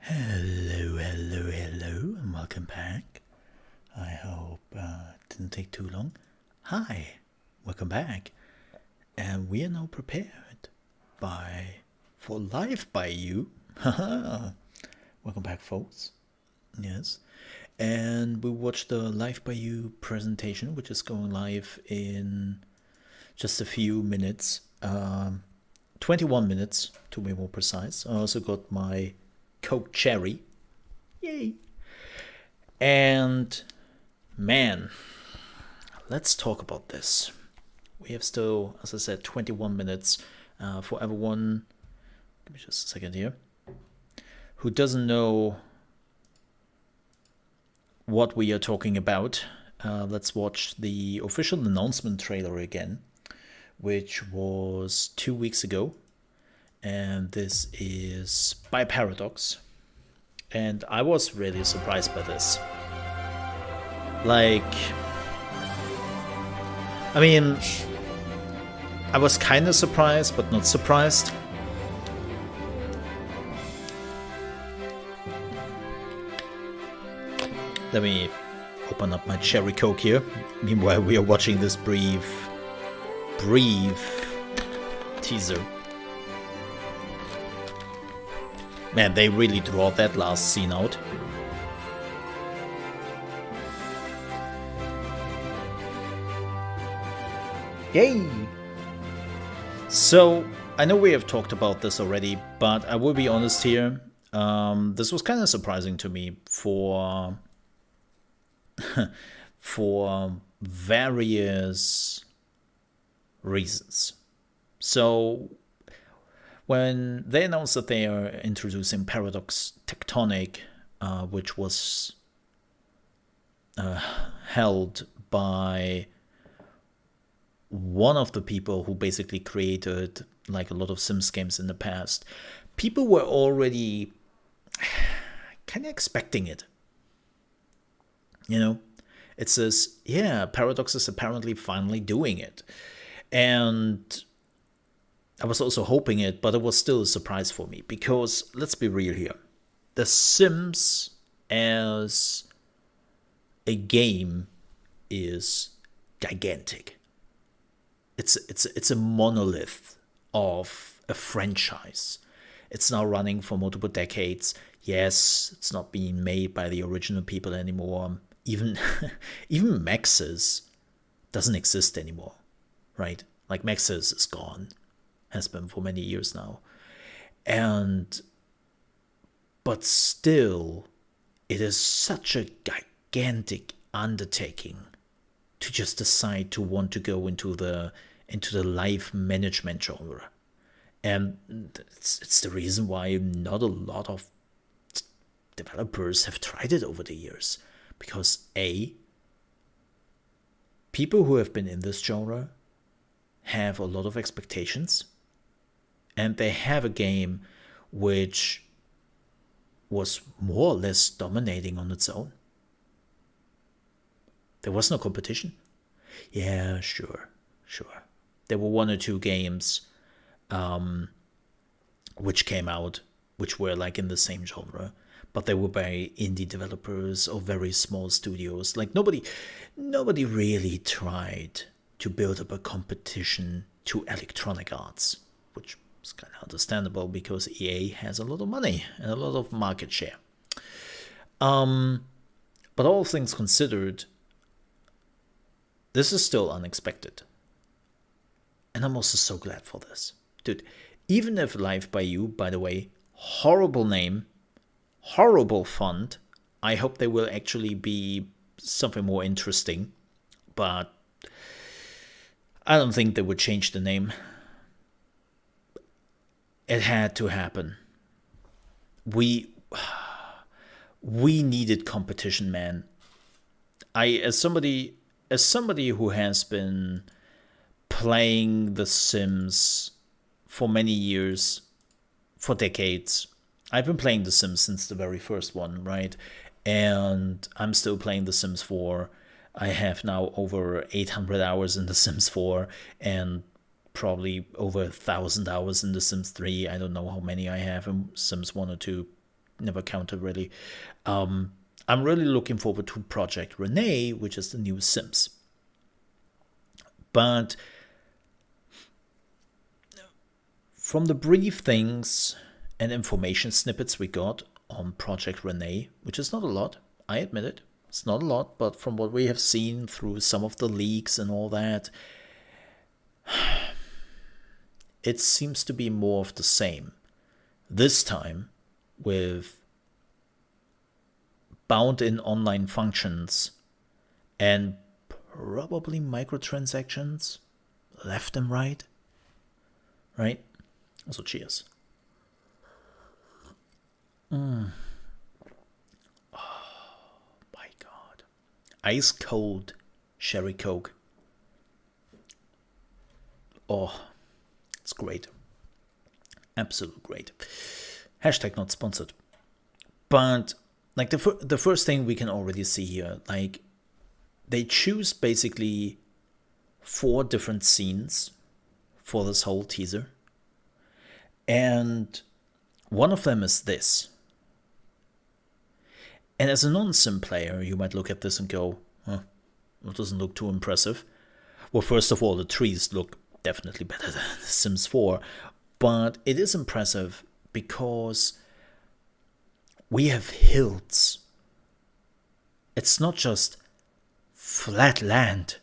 Hello, hello, hello, and welcome back. I hope it didn't take too long. Hi, welcome back. And we are now prepared for live by you. Welcome back, folks. Yes. And we watched the Live by You presentation, which is going live in just a few minutes. 21 minutes to be more precise. I also got my Coke Cherry. Yay! And man, let's talk about this. We have still, as I said, 21 minutes for everyone. Give me just a second here. Who doesn't know what we are talking about? Let's watch the official announcement trailer again, which was 2 weeks ago. And this is by Paradox. And I was really surprised by this. Like, I mean, I was kind of surprised, but not surprised. Let me open up my cherry Coke here. Meanwhile, we are watching this brief teaser. Man, they really draw that last scene out. Yay! So, I know we have talked about this already, but I will be honest here. This was kind of surprising to me for various reasons. So, when they announced that they are introducing Paradox Tectonic, which was held by one of the people who basically created like a lot of Sims games in the past, people were already kind of expecting it. You know, it says, yeah, Paradox is apparently finally doing it. And I was also hoping it, but it was still a surprise for me because let's be real here. The Sims as a game is gigantic. It's a monolith of a franchise. It's now running for multiple decades. Yes, it's not being made by the original people anymore. Even Maxis doesn't exist anymore, right? Like Maxis is gone. Has been for many years now. But still, it is such a gigantic undertaking to just decide to want to go into the life management genre. And it's the reason why not a lot of developers have tried it over the years. Because A, people who have been in this genre have a lot of expectations. And they have a game which was more or less dominating on its own. There was no competition. Yeah, sure. There were one or two games which came out, which were like in the same genre, but they were by indie developers or very small studios. Like nobody really tried to build up a competition to Electronic Arts, which is kind of understandable because EA has a lot of money and a lot of market share. But all things considered, this is still unexpected. And I'm also so glad for this. Dude, even if Live by You, by the way, horrible name, horrible font, I hope they will actually be something more interesting. But I don't think they would change the name. It had to happen. We needed competition, man. As somebody who has been playing The Sims for many years, for decades. I've been playing The Sims since the very first one, right? And I'm still playing The Sims 4. I have now over 800 hours in The Sims 4 and probably over 1,000 hours in The Sims 3. I don't know how many I have in Sims 1 or 2. never counted really. I'm really looking forward to Project Renee, which is the new Sims. But from the brief things and information snippets we got on Project Renee, which is not a lot, I admit it, it's not a lot, but from what we have seen through some of the leaks and all that, it seems to be more of the same. This time with bound-in online functions and probably microtransactions left and right. Right? Also, cheers. Oh my god. Ice cold sherry coke. Oh, it's great. Absolute great. Hashtag not sponsored. But like the first thing we can already see here, like they choose basically 4 different scenes for this whole teaser. And one of them is this. And as a non-sim player, you might look at this and go, it doesn't look too impressive. Well, first of all, the trees look definitely better than The Sims 4. But it is impressive because we have hills. It's not just flat land,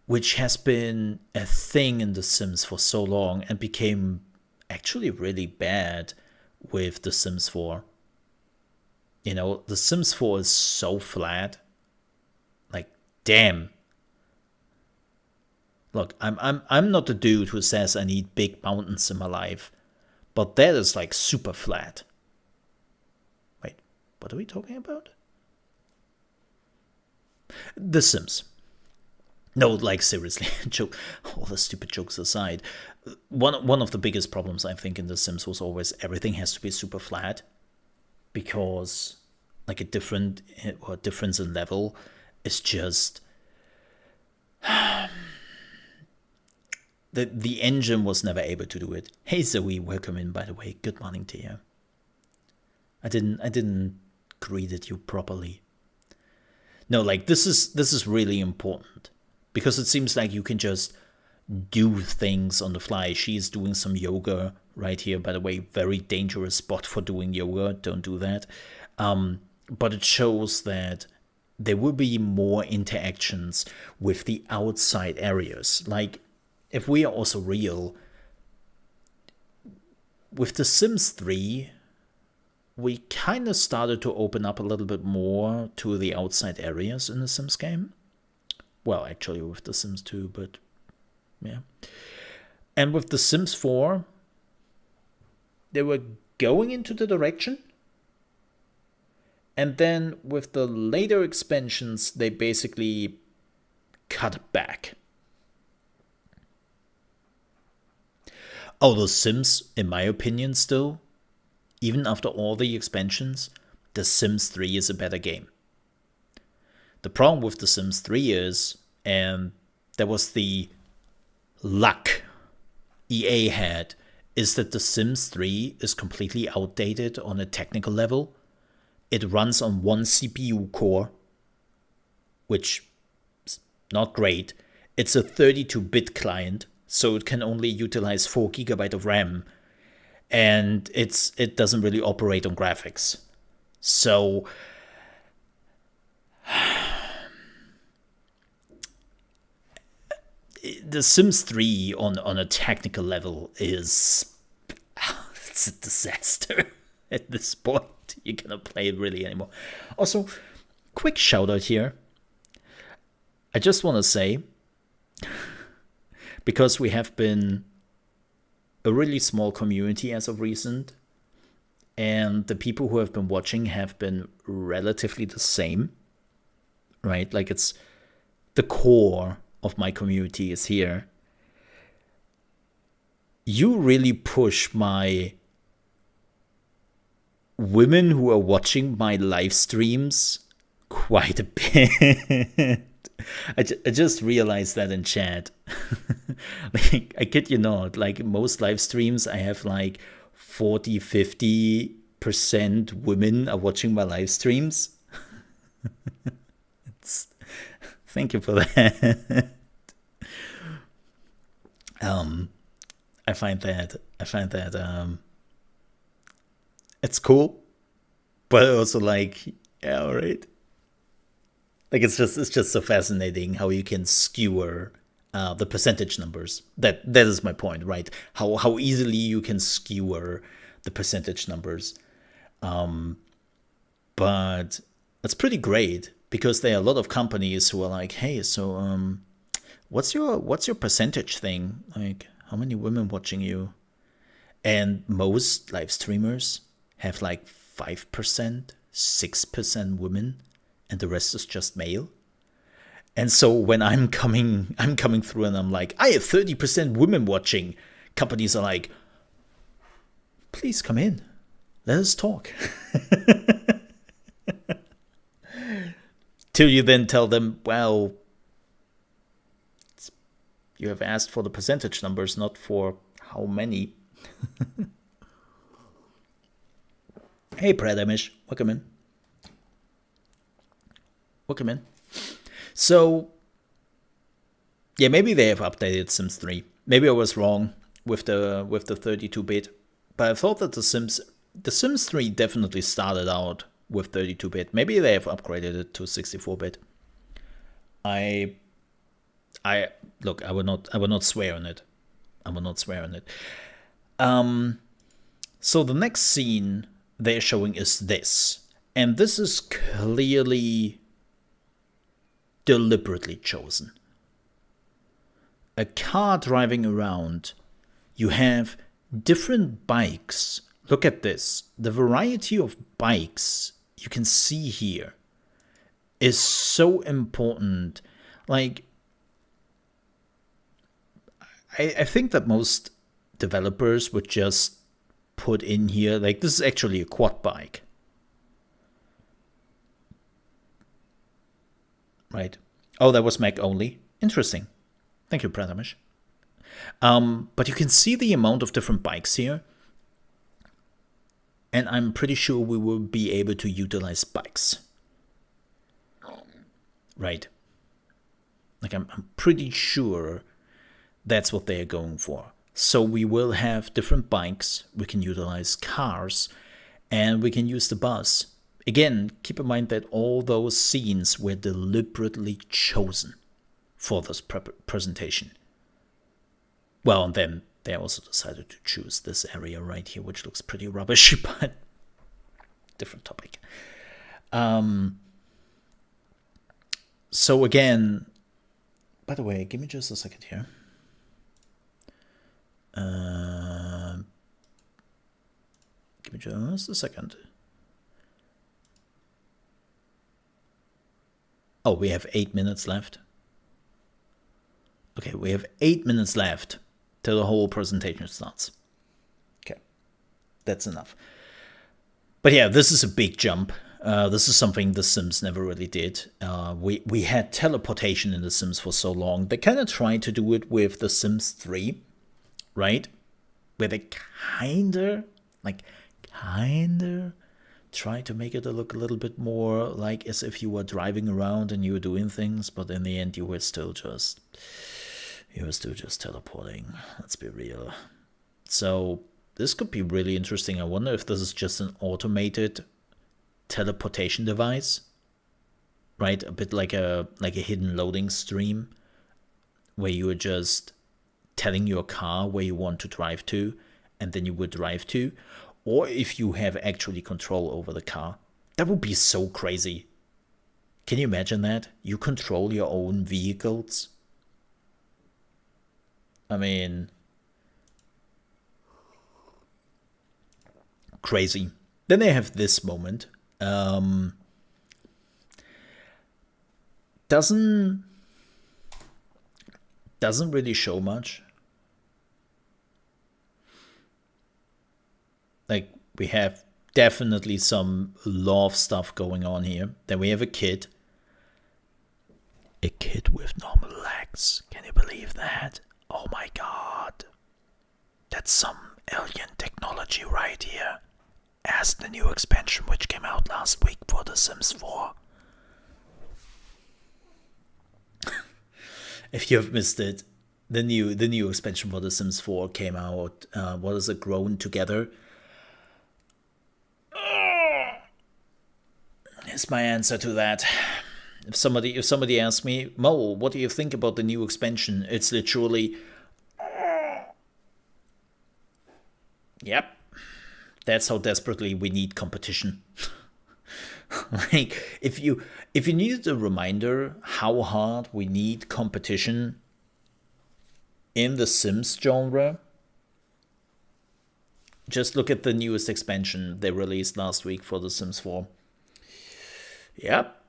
which has been a thing in The Sims for so long and became actually really bad with The Sims 4. You know, The Sims 4 is so flat. Like, damn. Look, I'm not the dude who says I need big mountains in my life, but that is like super flat. Wait, what are we talking about? The Sims. No, like seriously, joke. All the stupid jokes aside, one of the biggest problems I think in The Sims was always everything has to be super flat, because like a difference in level is just the engine was never able to do it. Hey Zoe, welcome in, by the way. Good morning to you. I didn't greeted you properly. No, like this is really important. Because it seems like you can just do things on the fly. She's doing some yoga right here. By the way, very dangerous spot for doing yoga. Don't do that. But it shows that there will be more interactions with the outside areas. Like, if we are also real, with The Sims 3, we kind of started to open up a little bit more to the outside areas in the Sims game. Well, actually with The Sims 2, but yeah. And with The Sims 4, they were going into the direction. And then with the later expansions, they basically cut back. Oh, The Sims, in my opinion still, even after all the expansions, The Sims 3 is a better game. The problem with The Sims 3 is, and there was the luck EA had, is that The Sims 3 is completely outdated on a technical level. It runs on one CPU core, which is not great. It's a 32-bit client, so it can only utilize 4 GB of RAM, and it doesn't really operate on graphics. So The Sims 3 on a technical level is it's a disaster at this point. You cannot play it really anymore. Also, quick shout out here. I just want to say, because we have been a really small community as of recent, and the people who have been watching have been relatively the same, right? Like, it's the core of my community is here. You really push my women who are watching my live streams quite a bit. I just realized that in chat. Like, I kid you not, like most live streams, I have like 40-50% women are watching my live streams. Thank you for that. I find that it's cool, but also like, yeah, all right. Like it's just so fascinating how you can skewer the percentage numbers. That is my point, right? How easily you can skewer the percentage numbers. But it's pretty great because there are a lot of companies who are like, hey, so what's your percentage thing? Like, how many women watching you? And most live streamers have like 5%, 6% women, and the rest is just male. And so when I'm coming through and I'm like, I have 30% women watching, companies are like, please come in. Let us talk. Till you then tell them, well, you have asked for the percentage numbers, not for how many. Hey, Pradamish, welcome in. Welcome in. So, yeah, maybe they have updated Sims 3. Maybe I was wrong with the 32-bit, but I thought that the Sims 3 definitely started out with 32-bit. Maybe they have upgraded it to 64-bit. I look, I will not swear on it. I will not swear on it. So the next scene they're showing is this, and this is clearly deliberately chosen. A car driving around. You have different bikes. Look at this. The variety of bikes you can see here is so important. Like, I think that most developers would just put in here, like, this is actually a quad bike. Right. Oh, that was Mac only. Interesting. Thank you, Pratamish. But you can see the amount of different bikes here. And I'm pretty sure we will be able to utilize bikes. Right. Like, I'm pretty sure that's what they're going for. So we will have different bikes. We can utilize cars. And we can use the bus. Again, keep in mind that all those scenes were deliberately chosen for this presentation. Well, and then they also decided to choose this area right here, which looks pretty rubbish, but different topic. So again, by the way, give me just a second here. Give me just a second. Oh, we have 8 minutes left. Okay, we have 8 minutes left till the whole presentation starts. Okay, that's enough. But yeah, this is a big jump. This is something The Sims never really did. We had teleportation in The Sims for so long. They kind of tried to do it with The Sims 3, right? Where they kind of try to make it look a little bit more like as if you were driving around and you were doing things, but in the end you were still just teleporting. Let's be real. So this could be really interesting. I wonder if this is just an automated teleportation device, right? A bit like a hidden loading stream where you are just telling your car where you want to drive to, and then you would drive to. Or if you have actually control over the car. That would be so crazy. Can you imagine that? You control your own vehicles? I mean, crazy. Then they have this moment. Doesn't really show much. Like, we have definitely some love stuff going on here. Then we have a kid. A kid with normal legs. Can you believe that? Oh my god. That's some alien technology right Sims 4. If you have missed it, the new expansion for The Sims 4 came out. What is it? Grown Together. Is my answer to that. If somebody asks me, Mo, what do you think about the new expansion? It's literally, yep. That's how desperately we need competition. Like, if you needed a reminder how hard we need competition in the Sims genre, just look at the newest expansion they released last week for The Sims 4. Yep.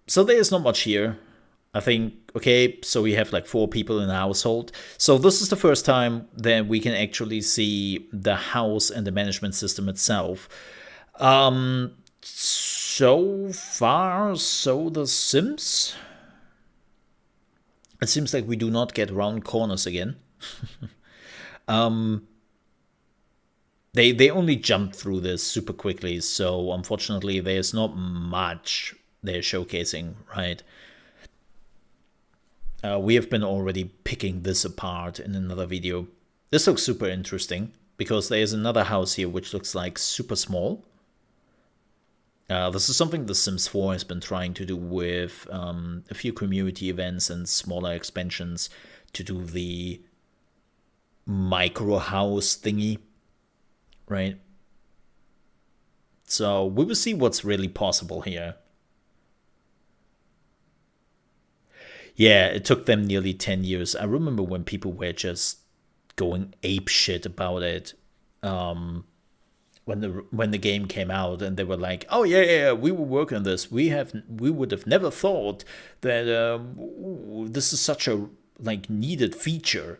So there's not much here. I think, okay, so we have like 4 people in the household. So this is the first time that we can actually see the house and the management system itself. So far, so The Sims. It seems like we do not get round corners again. They only jump through this super quickly, so unfortunately there's not much they're showcasing, right? We have been already picking this apart in another video. This looks super interesting because there's another house here which looks like super small. This is something The Sims 4 has been trying to do with a few community events and smaller expansions to do the micro house thingy, right? So we will see what's really possible here. Yeah, it took them nearly 10 years. I remember when people were just going ape shit about it. When the game came out, and they were like, "Oh yeah, we were working on this. We would have never thought that this is such a like needed feature."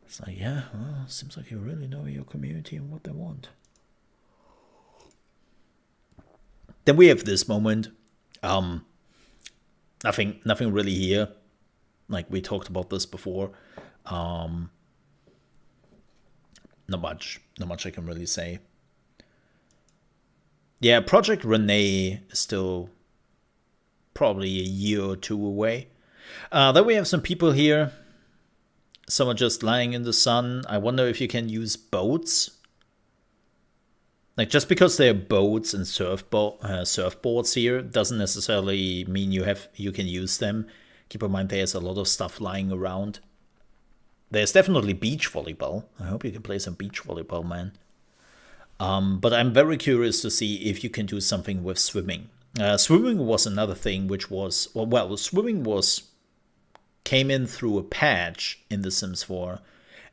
It's like, yeah, well, seems like you really know your community and what they want. Then we have this moment. Nothing really here. Like we talked about this before. Not much I can really say. Yeah, Project Renee is still probably a year or 2 away. Then we have some people here. Some are just lying in the sun. I wonder if you can use boats. Like, just because there are boats and surfboards here doesn't necessarily mean you can use them. Keep in mind there's a lot of stuff lying around. There's definitely beach volleyball. I hope you can play some beach volleyball, man. But I'm very curious to see if you can do something with swimming. Swimming was another thing which was, swimming came in through a patch in The Sims 4.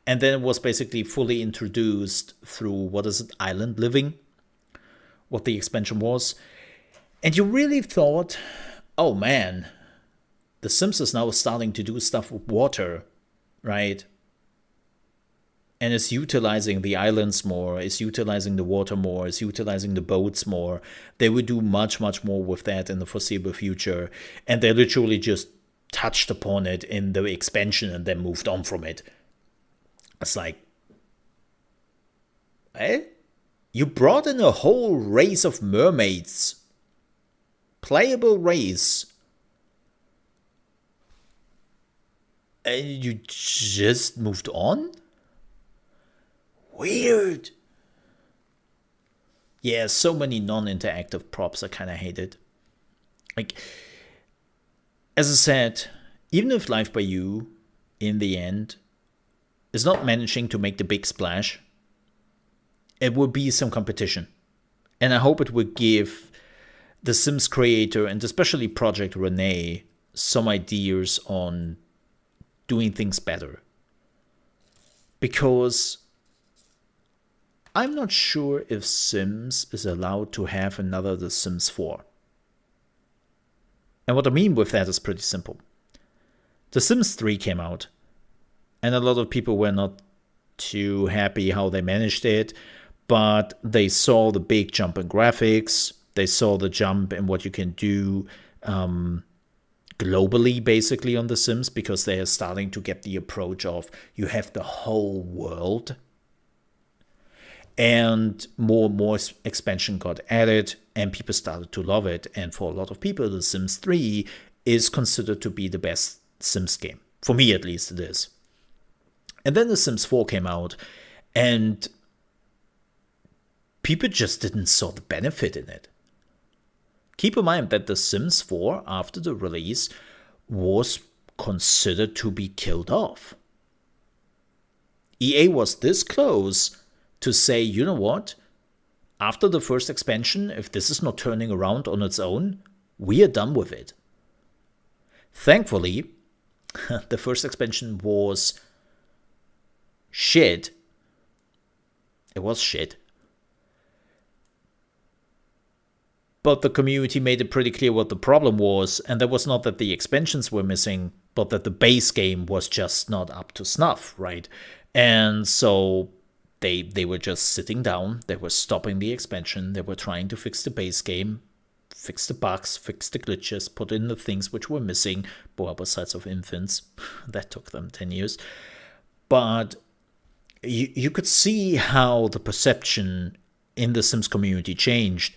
And then it was basically fully introduced through, Island Living? What the expansion was. And you really thought, oh man, The Sims is now starting to do stuff with water, right? And it's utilizing the islands more, it's utilizing the water more, it's utilizing the boats more. They would do much, much more with that in the foreseeable future. And they literally just touched upon it in the expansion and then moved on from it. It's like, you brought in a whole race of mermaids. Playable race. And you just moved on? Weird. Yeah, so many non-interactive props I kind of hate it. Like, as I said, even if Life by You, in the end, is not managing to make the big splash, it will be some competition. And I hope it will give the Sims creator, and especially Project Renee, some ideas on doing things better. Because I'm not sure if Sims is allowed to have another The Sims 4. And what I mean with that is pretty simple. The Sims 3 came out, and a lot of people were not too happy how they managed it, but they saw the big jump in graphics, they saw the jump in what you can do globally, basically, on The Sims, because they are starting to get the approach of you have the whole world. And more expansion got added, and people started to love it. And for a lot of people, The Sims 3 is considered to be the best Sims game. For me, at least, it is. And then The Sims 4 came out, and people just didn't saw the benefit in it. Keep in mind that The Sims 4, after the release, was considered to be killed off. EA was this close to say, you know what? After the first expansion, if this is not turning around on its own, we are done with it. Thankfully, the first expansion was shit. It was shit. But the community made it pretty clear what the problem was, and that was not that the expansions were missing, but that the base game was just not up to snuff, right? And so they were just sitting down, they were stopping the expansion, they were trying to fix the base game, fix the bugs, fix the glitches, put in the things which were missing, well, besides of infants. That took them 10 years. But you could see how the perception in the Sims community changed.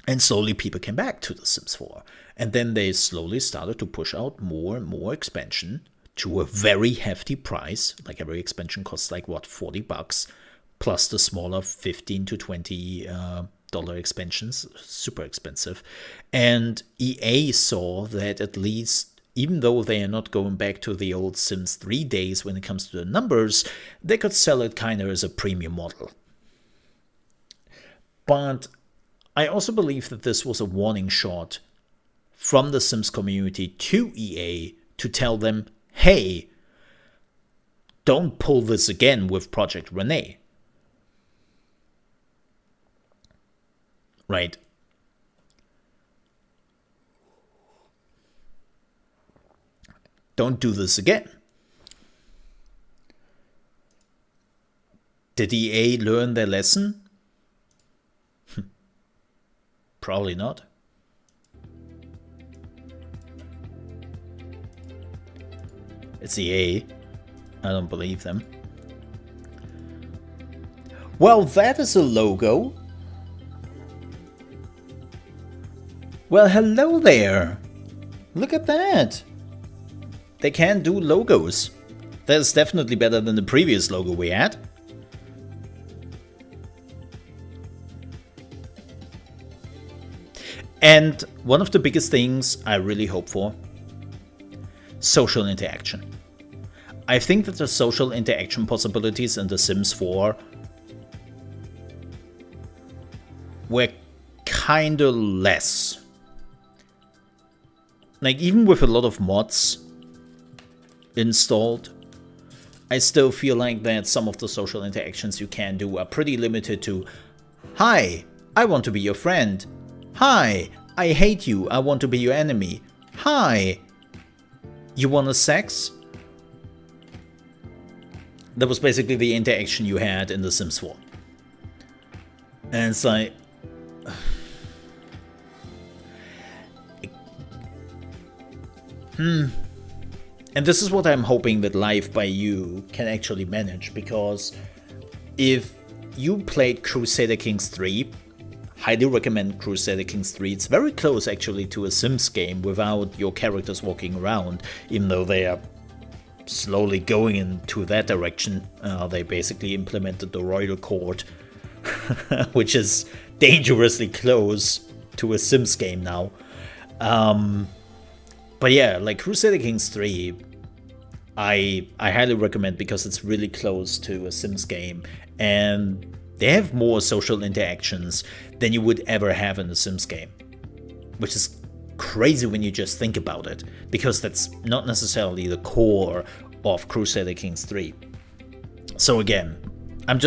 And slowly people came back to The Sims 4. And then they slowly started to push out more and more expansion to a very hefty price. Like every expansion costs like, what, $40? Plus the smaller $15 to $20 expansions. Super expensive. And EA saw that at least, even though they are not going back to the old Sims 3 days when it comes to the numbers, they could sell it kind of as a premium model. But I also believe that this was a warning shot from the Sims community to EA to tell them, hey, don't pull this again with Project Renee. Right? Don't do this again. Did EA learn their lesson? Probably not. It's EA. I don't believe them. Well, that is a logo. Well, hello there. Look at that. They can do logos. That's definitely better than the previous logo we had. And one of the biggest things I really hope for, social interaction. I think that the social interaction possibilities in The Sims 4 were kinda less. Like, even with a lot of mods installed, I still feel like that some of the social interactions you can do are pretty limited to, hi, I want to be your friend. Hi, I hate you, I want to be your enemy. Hi, you want a sex? That was basically the interaction you had in The Sims 4. And it's like... And this is what I'm hoping that Live by You can actually manage, because if you played Crusader Kings 3, highly recommend Crusader Kings 3. It's very close actually to a Sims game without your characters walking around, even though they are slowly going into that direction. They basically implemented the royal court, which is dangerously close to a Sims game now. But yeah, like Crusader Kings 3, I highly recommend because it's really close to a Sims game, and they have more social interactions than you would ever have in a Sims game, which is crazy when you just think about it, because that's not necessarily the core of Crusader Kings 3. So again, I'm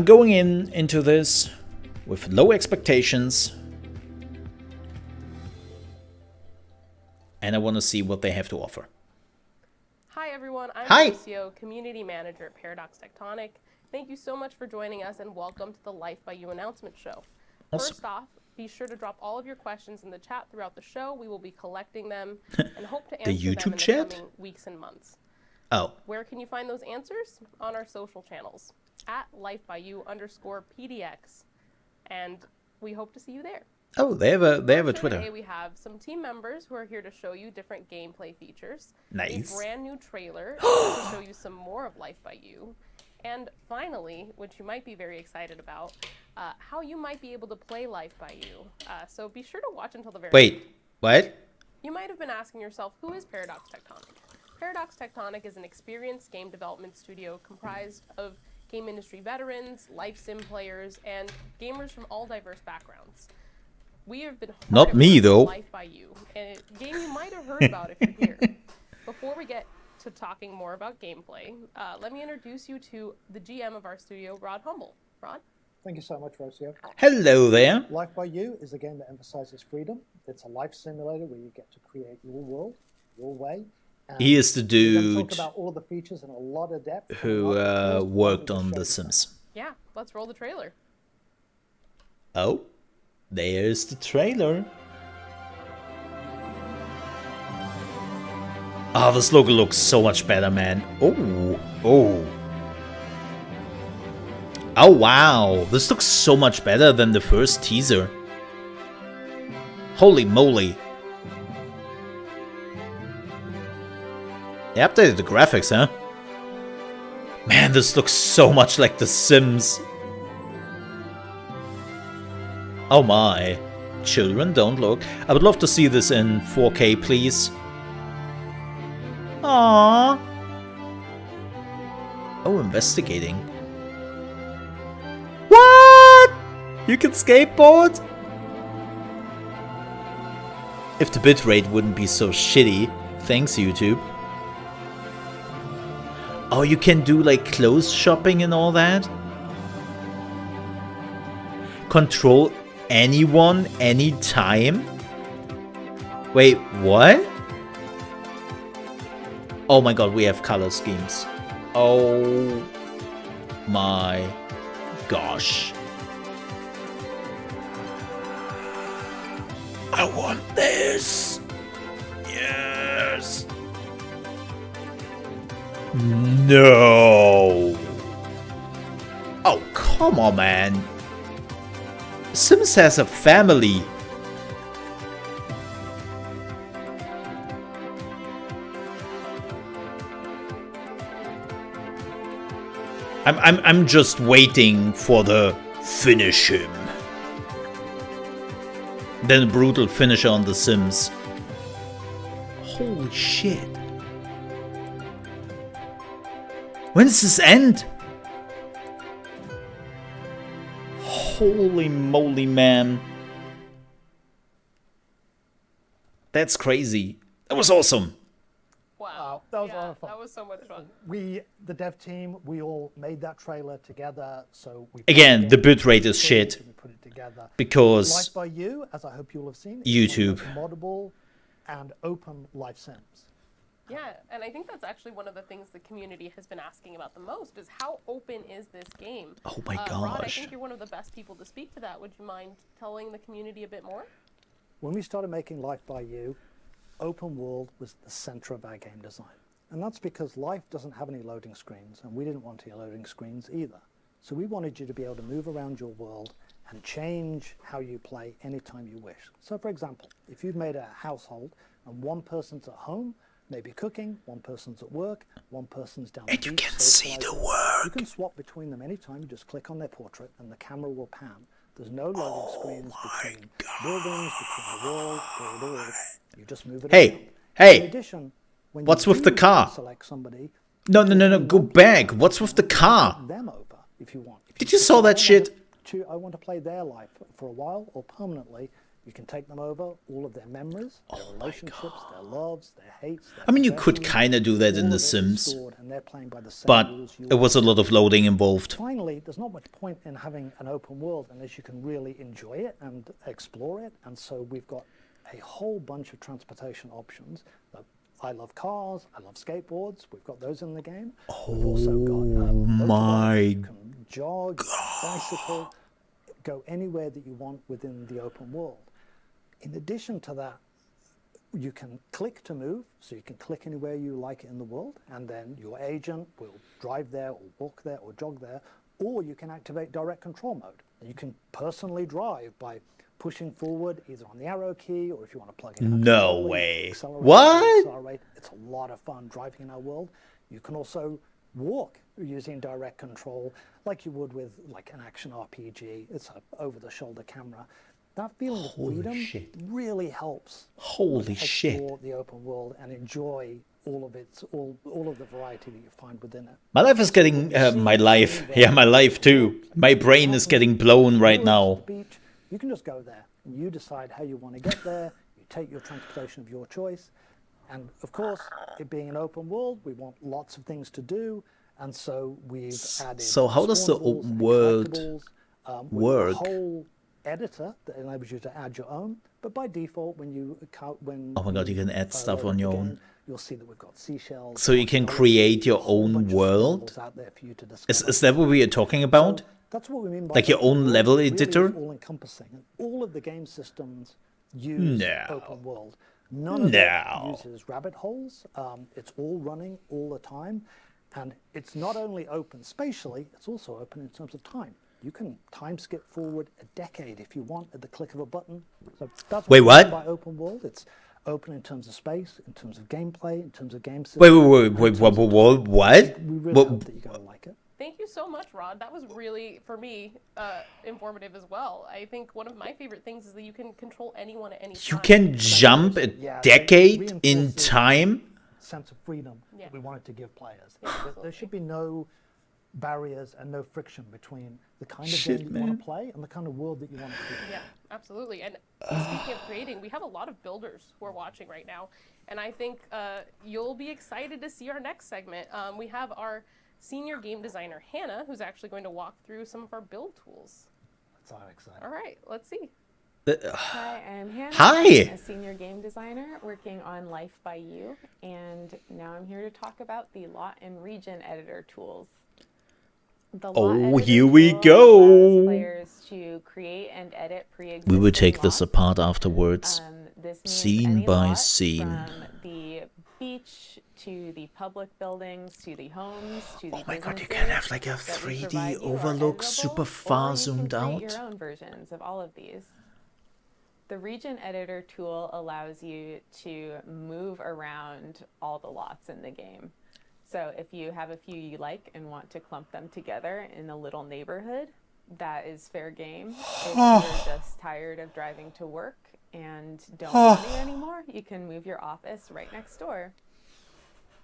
going into this with low expectations, and I want to see what they have to offer. Hi everyone, I'm Mauricio, Community Manager at Paradox Tectonic. Thank you so much for joining us, and welcome to the Life by You announcement show. Awesome. First off, be sure to drop all of your questions in the chat throughout the show. We will be collecting them and hope to answer YouTube them in chat? the coming weeks and months. Oh. Where can you find those answers? On our social channels, at lifebyou_PDX. And we hope to see you there. Oh, they have a Twitter. Today we have some team members who are here to show you different gameplay features. Nice. A brand new trailer to show you some more of Life by You. And finally, which you might be very excited about, how you might be able to play Life by You. So be sure to watch until the very end. Wait, what? You might have been asking yourself, who is Paradox Tectonic? Paradox Tectonic is an experienced game development studio comprised of game industry veterans, life sim players, and gamers from all diverse backgrounds. We have been hard Not at me, work on though. Life by You, a game you might have heard about if you're here. Before we get to talking more about gameplay, let me introduce you to the GM of our studio, Rod Humble. Rod? Thank you so much, Rocio. Hello there. Life by You is a game that emphasizes freedom. It's a life simulator where you get to create your world, your way. He is the We're dude going to talk about all the features in a lot of depth. who worked on The Sims. Yeah, let's roll the trailer. Oh, there's the trailer. Oh, this logo looks so much better, man. Oh, oh. Oh, wow. This looks so much better than the first teaser. Holy moly. They updated the graphics, huh? Man, this looks so much like The Sims. Oh my. Children, don't look. I would love to see this in 4K, please. Aww. Oh, investigating. What? You can skateboard? If the bitrate wouldn't be so shitty. Thanks, YouTube. Oh, you can do like clothes shopping and all that? Control anyone, anytime? Wait, what? Oh my god, we have color schemes. Oh my gosh. I want this. Yes. No. Oh, come on, man. Sims has a family. I'm just waiting for the finish him. Then a brutal finisher on The Sims. Holy shit. When does this end? Holy moly, man. That's crazy. That was awesome. Wow. That was a lot of fun. That was so much fun. We, the dev team, we all made that trailer together. So we Again, the bitrate is shit. We put it together. Because Life by You, as I hope you will have seen, YouTube. is one of the moddable and open life sims. Yeah, and I think that's actually one of the things the community has been asking about the most is how open is this game? Oh my Rod, I gosh. think you're one of the best people to speak to that. Would you mind telling the community a bit more? When we started making Life by You, open world was the center of our game design. And that's because life doesn't have any loading screens, and we didn't want any loading screens either. So we wanted you to be able to move around your world and change how you play anytime you wish. So for example, if you've made a household and one person's at home, maybe cooking, one person's at work, one person's down the beach. And you can see the work. You can swap between them anytime. You just click on their portrait and the camera will pan. There's no loading screens between buildings, between the walls, or the walls. You just move it around. In Hey, addition, when what's you with the do car? select somebody, no, go back. What's with the car? them over if you want. If Did you say, saw "I that want shit? I want to play their life for a while or permanently. You can take them over, all of their memories, their relationships, their loves, their hates. Their I mean, you could possessions. kind of do that in All The of it is Sims, stored, and they're playing by the same but rules you it was a lot of loading involved. Finally, there's not much point in having an open world unless you can really enjoy it and explore it. And so we've got a whole bunch of transportation options. I love cars. I love skateboards. We've got those in the game. We've also got my motorbikes. You can jog, you can bicycle, go anywhere that you want within the open world. In addition to that, you can click to move, so you can click anywhere you like in the world, and then your agent will drive there or walk there or jog there, or you can activate direct control mode. And you can personally drive by pushing forward either on the arrow key, or if you want to plug in No accelerate, way. accelerate, What? accelerate. It's a lot of fun driving in our world. You can also walk using direct control like you would with like an action RPG. It's an over-the-shoulder camera. That feeling of freedom really helps Holy shit. explore the open world and enjoy all of the variety that you find within it. My life is getting, my life too. My brain is getting blown right now. Beach, you can just go there and you decide how you want to get there. You take your transportation of your choice. And of course, it being an open world, we want lots of things to do. And so we've added. So how does the spawnables open and world collectibles, with work? a whole editor that enables you to add your own. But by default, when Oh my god, you can add stuff on your own. You'll see that we've got seashells. So you can create your own world? Out there for you to Is that what we are talking about? That's what we mean by Like your own open level world. It really editor? is all-encompassing, and all of the game systems use No. open world. None of No. it uses rabbit holes. It's all running all the time, and it's not only open spatially; it's also open in terms of time. You can time skip forward a decade if you want at the click of a button. So that's Wait, we what? mean by open world. It's open in terms of space, in terms of gameplay, in terms of game systems. Wait, and in terms of time. what? We really What? hope that you're going to like it. Thank you so much, Rod. That was really, for me, informative as well. I think one of my favorite things is that you can control anyone at any time. You can jump a Yeah, decade it in reinforces time? sense of freedom Yeah. that we wanted to give players. Yeah, There should be no barriers and no friction between the kind of Shit, game that you want man. to play and the kind of world that you want to create. Yeah, absolutely. And speaking of creating, we have a lot of builders who are watching right now. And I think you'll be excited to see our next segment. We have our senior game designer, Hannah, who's actually going to walk through some of our build tools. That's so exciting. All right, let's see. Hi, I'm Hannah. Hi. I'm a senior game designer working on Life by You, and now I'm here to talk about the lot and region editor tools. The lot Oh, editor here we tool go. allows players to create and edit pre-existing We will take this lots. apart afterwards. This means Scene any by lot, scene. from the beach to the public buildings to the homes to the Oh my god, you businesses can have like a that we 3D provide you are overlook, editable, super or far you can zoomed create out. your own versions of all of these. The region editor tool allows you to move around all the lots in the game. So if you have a few you like and want to clump them together in a little neighborhood, that is fair game. If you're just tired of driving to work and don't want to anymore, you can move your office right next door.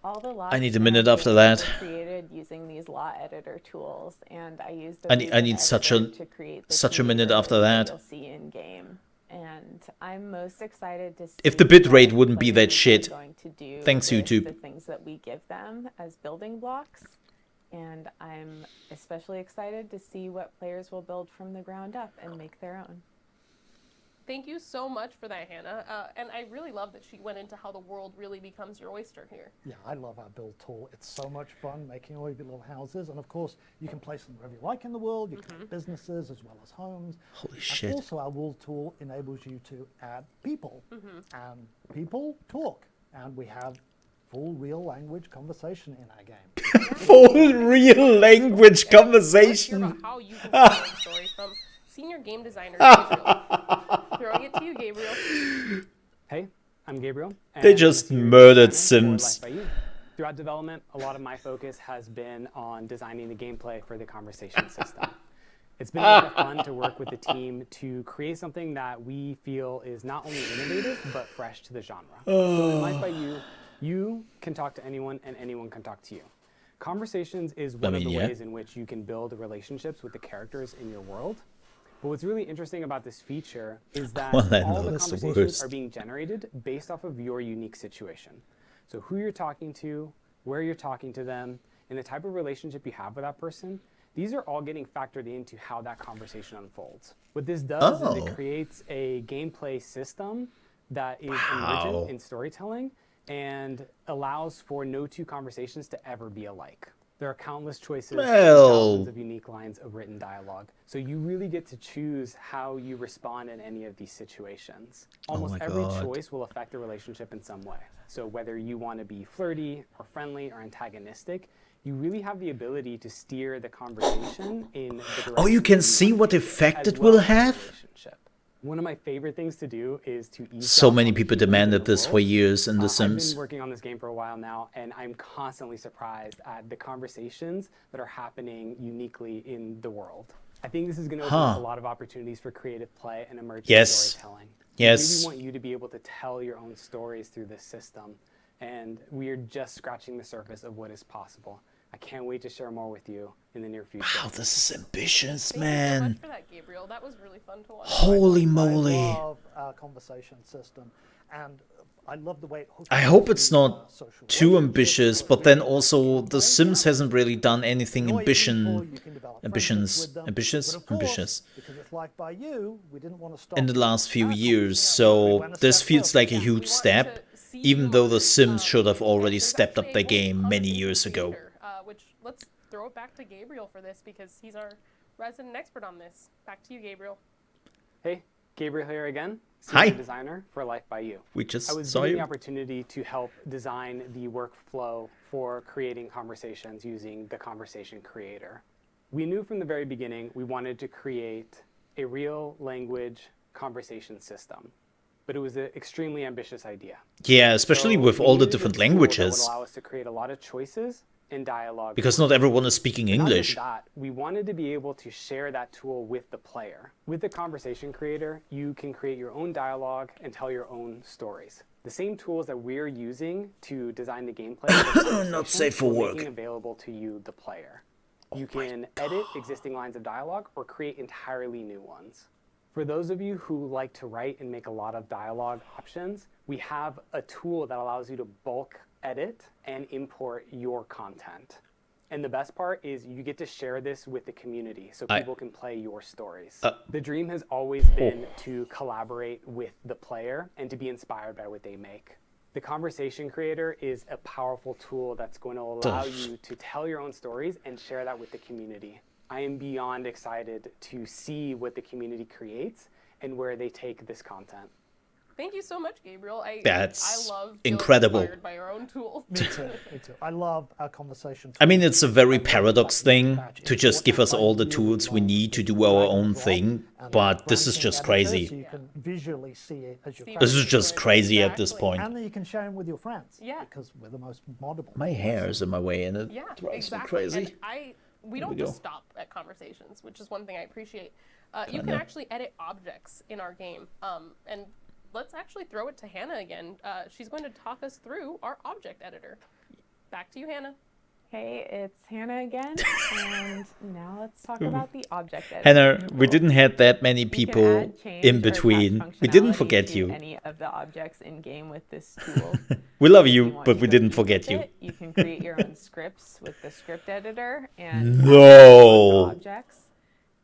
All the lots I need a in minute our after game that. were created using these lot editor tools, and I used the I need region such a- editor to create the such a two minute after neighborhoods that. You'll see in game. And I'm most excited to see If the bit what rate wouldn't be that players are shit. going to do Thanks, with YouTube. the things that we give them as building blocks. And I'm especially excited to see what players will build from the ground up and make their own. Thank you so much for that, Hannah. And I really love that she went into how the world really becomes your oyster here. Yeah, I love our build tool. It's so much fun making all your little houses. And of course, you can place them wherever you like in the world. You can have businesses as well as homes. Holy And shit. also, our world tool enables you to add people. And people talk. And we have full real language conversation in our game. Full real language Let's hear conversation. about how you can tell the story from senior game designer Gabriel. Throwing it to you, Gabriel. Hey, I'm Gabriel. They and just I'm senior murdered designer for Sims. Life by You. Throughout development, a lot of my focus has been on designing the gameplay for the conversation system. It's been a lot of fun to work with the team to create something that we feel is not only innovative, but fresh to the genre. So in Life by You, you can talk to anyone and anyone can talk to you. Conversations is one of the yeah. ways in which you can build relationships with the characters in your world. But what's really interesting about this feature is that Well, I all know the that's the conversations worst. are being generated based off of your unique situation. So who you're talking to, where you're talking to them, and the type of relationship you have with that person, these are all getting factored into how that conversation unfolds. What this does is Oh. it creates a gameplay system that is Wow. emergent in storytelling and allows for no two conversations to ever be alike. There are countless choices, Well- thousands of unique lines of written dialogue. So you really get to choose how you respond in any of these situations. Almost my every God. choice will affect the relationship in some way. So whether you want to be flirty or friendly or antagonistic, you really have the ability to steer the conversation in the direction. Oh, you can that see want what to, effect as it well will as the have? relationship. One of my favorite things to do is to eavesdrop So many on people humans in demanded the this for world. years in The I've Sims. been working on this game for a while now, and I'm constantly surprised at the conversations that are happening uniquely in the world. I think this is going to open up a lot of opportunities for creative play and emergent Yes. storytelling. Yes. We really want you to be able to tell your own stories through this system, and we are just scratching the surface of what is possible. I can't wait to share more with you in the near future. Wow, this is ambitious, Thank you so much man. for that, Gabriel. That was really fun to watch. Holy I moly. love our conversation system, and I love the way it hooks I up hope to, it's not social too relationships, ambitious, but but then really also The Sims hasn't really done anything annoy people, ambitions, you can develop ambitious, friendships with them. ambitious, But of course, ambitious because it's Life by You, we didn't want to stop in the last few that years. conversation. We So went a this step feels further. like a Yeah, we huge want step, to see even you though The learn, Sims should have and already there's stepped up actually their a whole game many conversation years ago. creator, which let's throw it back to Gabriel for this because he's our resident expert on this. Back to you, Gabriel. Hey, Gabriel here again, Hi. senior designer for Life by You. We just I was saw given the you. opportunity to help design the workflow for creating conversations using the Conversation Creator. We knew from the very beginning we wanted to create a real language conversation system, but it was an extremely ambitious idea. Yeah, especially So with we all the needed a different tool that languages, would allow us to create a lot of choices in dialogue. because not everyone is speaking Not just English. that, we wanted to be able to share that tool with the player. With the Conversation Creator, you can create your own dialogue and tell your own stories. The same tools that we're using to design the gameplay of the conversation, Not safe for we're work. making available to you, the player. You can edit existing lines of dialogue or create entirely new ones. For those of you who like to write and make a lot of dialogue options, we have a tool that allows you to bulk edit and import your content. And the best part is you get to share this with the community so people can play your stories. The dream has always been to collaborate with the player and to be inspired by what they make. The Conversation Creator is a powerful tool that's going to allow you to tell your own stories and share that with the community. I am beyond excited to see what the community creates and where they take this content. Thank you so much, Gabriel. I That's love feeling incredible. inspired by our own tools. Me too, me too. I love our conversation. I mean, it's a very I love paradox that thing badge. to It's just what give us I all the really tools we love. need to It's do drag our and own drop thing, and but this is branching just editors, crazy. so you can visually see it as you See This is what just you're doing. crazy at this Exactly. point. and then you can share them with your friends. Yeah. Because we're the most moddable. My hair is in my way and it Yeah, drives exactly. me crazy. And we we don't go. just stop at conversations, which is one thing I appreciate. You can know. actually edit objects in our game. And let's actually throw it to Hannah again. She's going to talk us through our object editor. Back to you, Hannah. Hey, it's Hannah again, and now let's talk about the object editor. Hannah, we didn't have that many You can people add, change, in or attach between. We didn't functionality forget to you. Any of the objects in game with this tool. We love If you, want but to we go didn't deep forget with you. it, you can create your own scripts with the script editor and No. objects.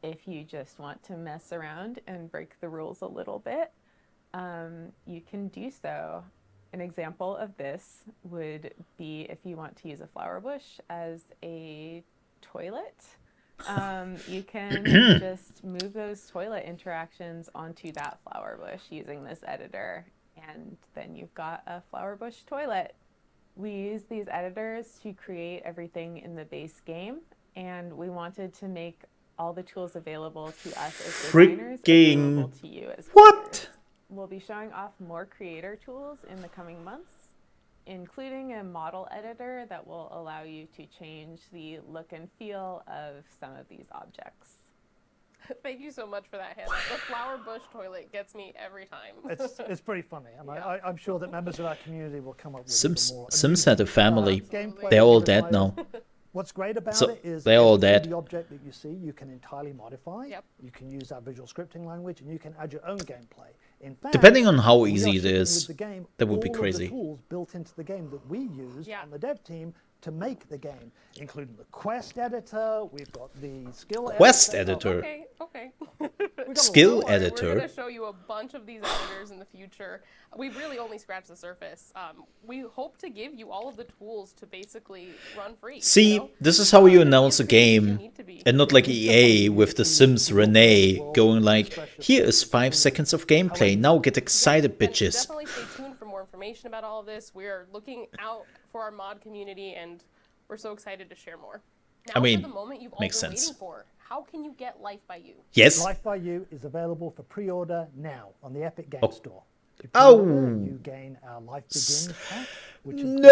If you just want to mess around and break the rules a little bit, you can do so. An example of this would be if you want to use a flower bush as a toilet. You can just move those toilet interactions onto that flower bush using this editor, and then you've got a flower bush toilet. We use these editors to create everything in the base game, and we wanted to make all the tools available to us as designers Freaking available to you as what? creators. We'll be showing off more creator tools in the coming months, including a model editor that will allow you to change the look and feel of some of these objects. Thank you so much for that, Hannah. The flower bush toilet gets me every time. It's pretty funny, and Yeah. I'm sure that members of our community will come up with Sims, some more Sims had a amusing, family. gameplay They're all design. dead now. What's great about So, it is they're all every dead. object that you see, you can entirely modify. Yep. You can use our visual scripting language, and you can add your own gameplay. In fact, Depending on how we are easy it shipping is, with the game that would be all of crazy. the tools built into the game that we use Yeah. on the dev team to make the game, including the quest editor. We've got the skill Quest editor. editor. Okay. Skill Don't worry, We're editor. going to show you a bunch of these editors in the future. We've really only scratched the surface. We hope to give you all of the tools to basically run free. See, you know? this is how you The announce a information you game, need to be. and not like EA with the Sims Renee going like, here is 5 seconds of gameplay, now get excited, And bitches. definitely stay tuned for more information about all of this. We're looking out for our mod community, and we're so excited to share more. Now I mean, for the moment you've all makes been sense. waiting for. How can you get Life by You? Yes? Life by You is available for pre-order now on the Epic Games Oh. Store. If you Oh. pre-order, you gain our Life Begins pack, which includes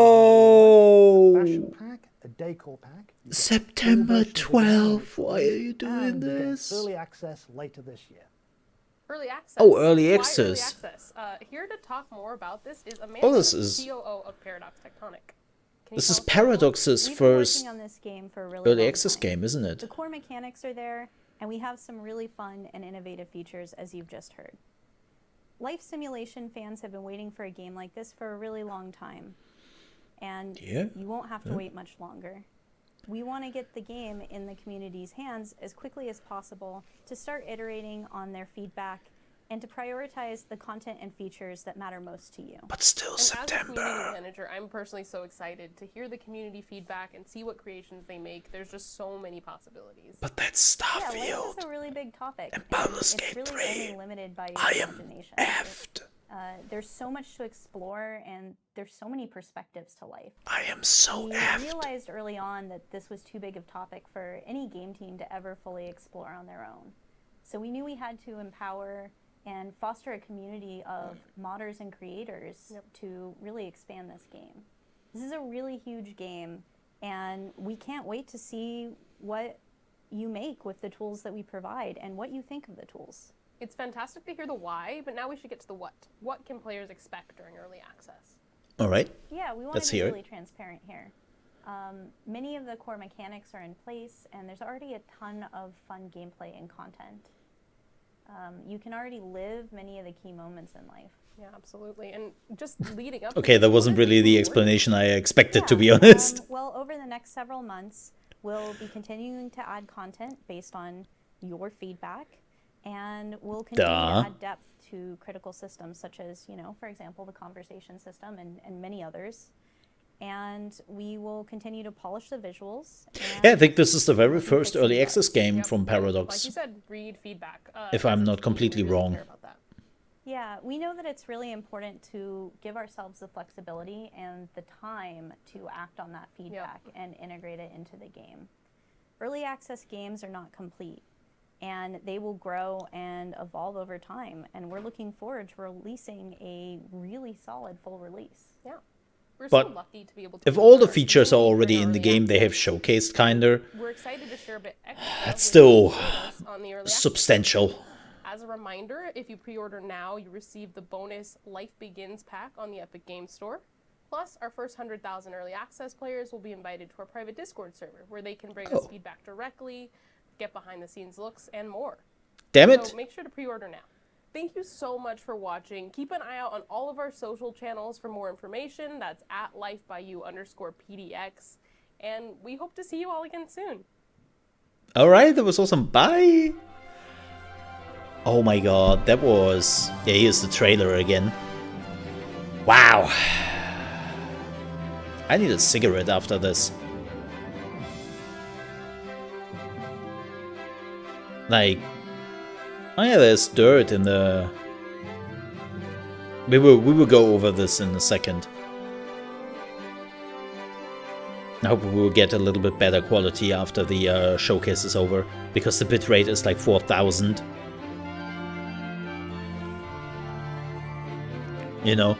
No! a fashion pack, a decor pack. You get September full version of the game 12th, why are you doing and you get this? early access later this year. Early access. Oh, early Why access. Early access? Here to talk more about this is Amanda, Oh, this is- COO of Paradox Tectonic. Can you This tell is us more? Paradox's We've been first working on this game for a really early long access time. game, isn't it? The core mechanics are there, and we have some really fun and innovative features, as you've just heard. Life simulation fans have been waiting for a game like this for a really long time, and Yeah. you won't have to wait much longer. We want to get the game in the community's hands as quickly as possible to start iterating on their feedback and to prioritize the content and features that matter most to you. But still And as a community September. manager, I'm personally so excited to hear the community feedback and see what creations they make. There's just so many possibilities. But that's Yeah, life Starfield. is a really big topic, And Baldur's it's Gate really 3. only limited by your I am imagination. effed. There's so much to explore, and there's so many perspectives to life. I am so We effed. realized early on that this was too big of a topic for any game team to ever fully explore on their own. So we knew we had to empower and foster a community of modders and creators to really expand this game. This is a really huge game, and we can't wait to see what you make with the tools that we provide and what you think of the tools. It's fantastic to hear the why, but now we should get to the what. What can players expect during early access? All right. Yeah, we want Let's to be hear it. really transparent here. Many of the core mechanics are in place, and there's already a ton of fun gameplay and content. You can already live many of the key moments in life. Yeah, absolutely. And just leading up to Okay, this, that what wasn't have really you the been explanation I expected, to be Yeah, honest. well, over the next several months, we'll be continuing to add content based on your feedback, and we'll continue Duh. to add depth to critical systems such as, for example, the conversation system and many others. And we will continue to polish the visuals. Yeah, I and think this is the very we'll be first fixing early bugs. access game Yep, from and Like Paradox. you said, read feedback. If as I'm a not team, completely we really wrong. care about that. Yeah, we know that it's really important to give ourselves the flexibility and the time to act on that feedback and integrate it into the game. Early access games are not complete, and they will grow and evolve over time, and we're looking forward to releasing a really solid full release. Yeah. We're But so lucky to be able to If be all the part of features are really already good in the early game they have access. showcased, kinda, We're excited to share a bit extra. that's with still you guys on the early access. substantial. As a reminder, if you pre-order now, you receive the bonus Life Begins pack on the Epic Games Store. Plus, our first 100,000 early access players will be invited to our private Discord server, where they can bring us Oh. feedback directly, get behind-the-scenes looks, and more. Damn it. So make sure to pre-order now. Thank you so much for watching. Keep an eye out on all of our social channels for more information. That's at lifebyu_PDX. And we hope to see you all again soon. Alright, that was awesome. Bye! Oh my god, that was... Yeah, here's the trailer again. Wow! I need a cigarette after this. Like... Oh yeah, there's dirt in the... We will go over this in a second. I hope we will get a little bit better quality after the showcase is over, because the bitrate is like 4000. You know?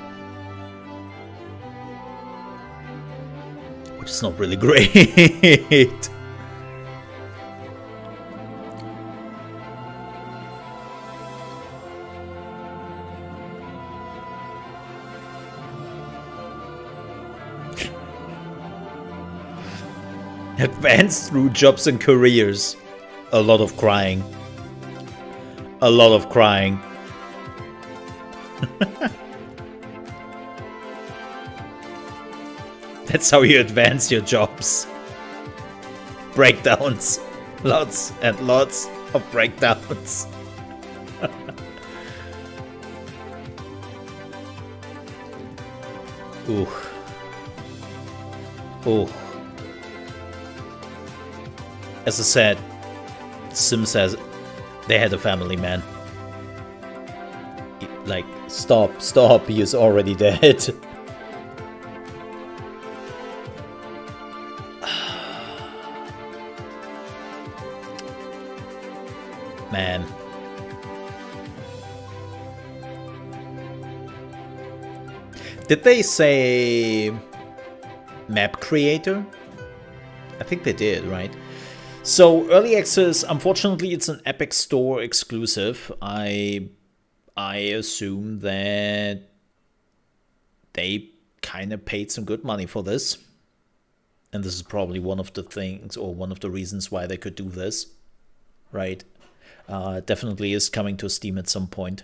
Which is not really great. Advance through jobs and careers. A lot of crying. A lot of crying. That's how you advance your jobs. Breakdowns. Lots and lots of breakdowns. Ooh. Ooh. As I said, Sims says they had a family, man. Like, stop, he is already dead. Man. Did they say map creator? I think they did, right? So early access, unfortunately, it's an Epic Store exclusive. I assume that they kind of paid some good money for this. And this is probably one of the things, or one of the reasons why they could do this, right? Definitely is coming to Steam at some point.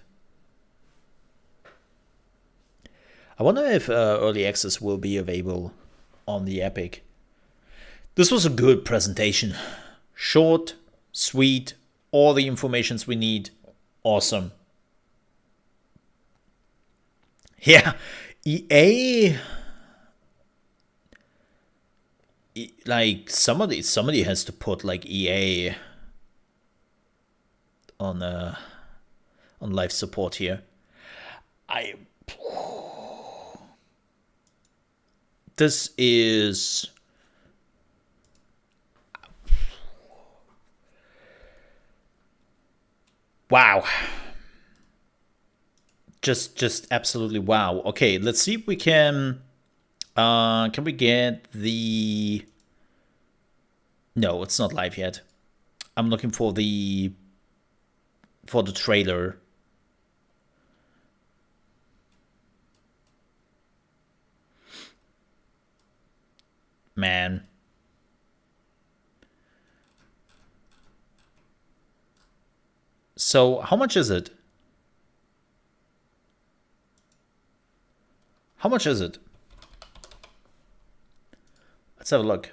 I wonder if early access will be available on the Epic. This was a good presentation. Short, sweet, all the informations we need. Awesome. Yeah, EA, like somebody has to put like EA on live support here. This is wow. Just absolutely wow. Okay, let's see if we can we get the... No, it's not live yet. I'm looking for the trailer. Man. So, how much is it? How much is it? Let's have a look.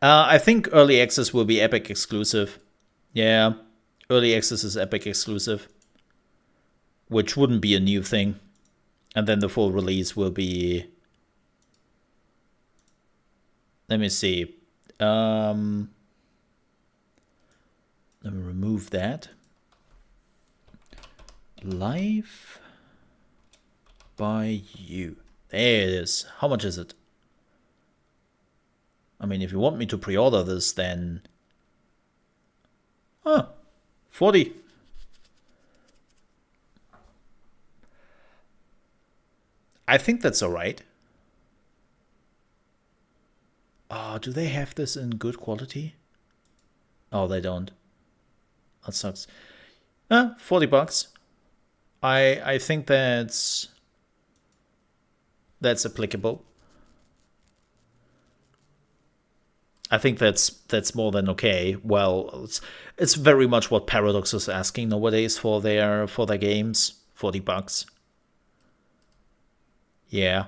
I think early access will be Epic exclusive. Yeah, early access is Epic exclusive, which wouldn't be a new thing. And then the full release will be... Let me see. Let me remove that. Live by you. There it is. How much is it? I mean, if you want me to pre-order this, then... 40. I think that's alright. Do they have this in good quality? Oh, they don't. That sucks. 40 bucks. I think that's applicable. I think that's more than okay. Well, it's very much what Paradox is asking nowadays for their games. 40 bucks. Yeah.